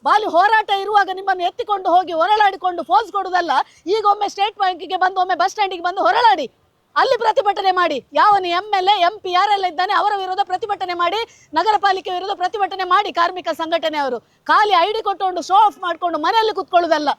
ಬಾಲಿ ಹೋರಾಟ ಇರುವಾಗ ನಿಮ್ಮನ್ನು ಎತ್ತಿಕೊಂಡು ಹೋಗಿ ಹೊರಳಾಡಿಕೊಂಡು ಫೋರ್ಸ್ ಕೊಡುವುದಲ್ಲ. ಈಗ ಒಮ್ಮೆ ಸ್ಟೇಟ್ ಬ್ಯಾಂಕಿಗೆ ಬಂದು, ಒಮ್ಮೆ ಬಸ್ ಸ್ಟ್ಯಾಂಡಿಗೆ ಬಂದು ಹೊರಳಾಡಿ, ಅಲ್ಲಿ ಪ್ರತಿಭಟನೆ ಮಾಡಿ. ಯಾವನು MLA MP ಯಾರೆಲ್ಲ ಇದ್ದಾನೆ ಅವರ ವಿರುದ್ಧ ಪ್ರತಿಭಟನೆ ಮಾಡಿ, ನಗರ ಪಾಲಿಕೆ ವಿರುದ್ಧ ಪ್ರತಿಭಟನೆ ಮಾಡಿ. ಕಾರ್ಮಿಕ ಸಂಘಟನೆಯವರು ಖಾಲಿ ID ಕೊಟ್ಟುಕೊಂಡು ಶೋ ಆಫ್ ಮಾಡಿಕೊಂಡು ಮನೆಯಲ್ಲಿ ಕೂತ್ಕೊಳ್ಳೋದಲ್ಲ.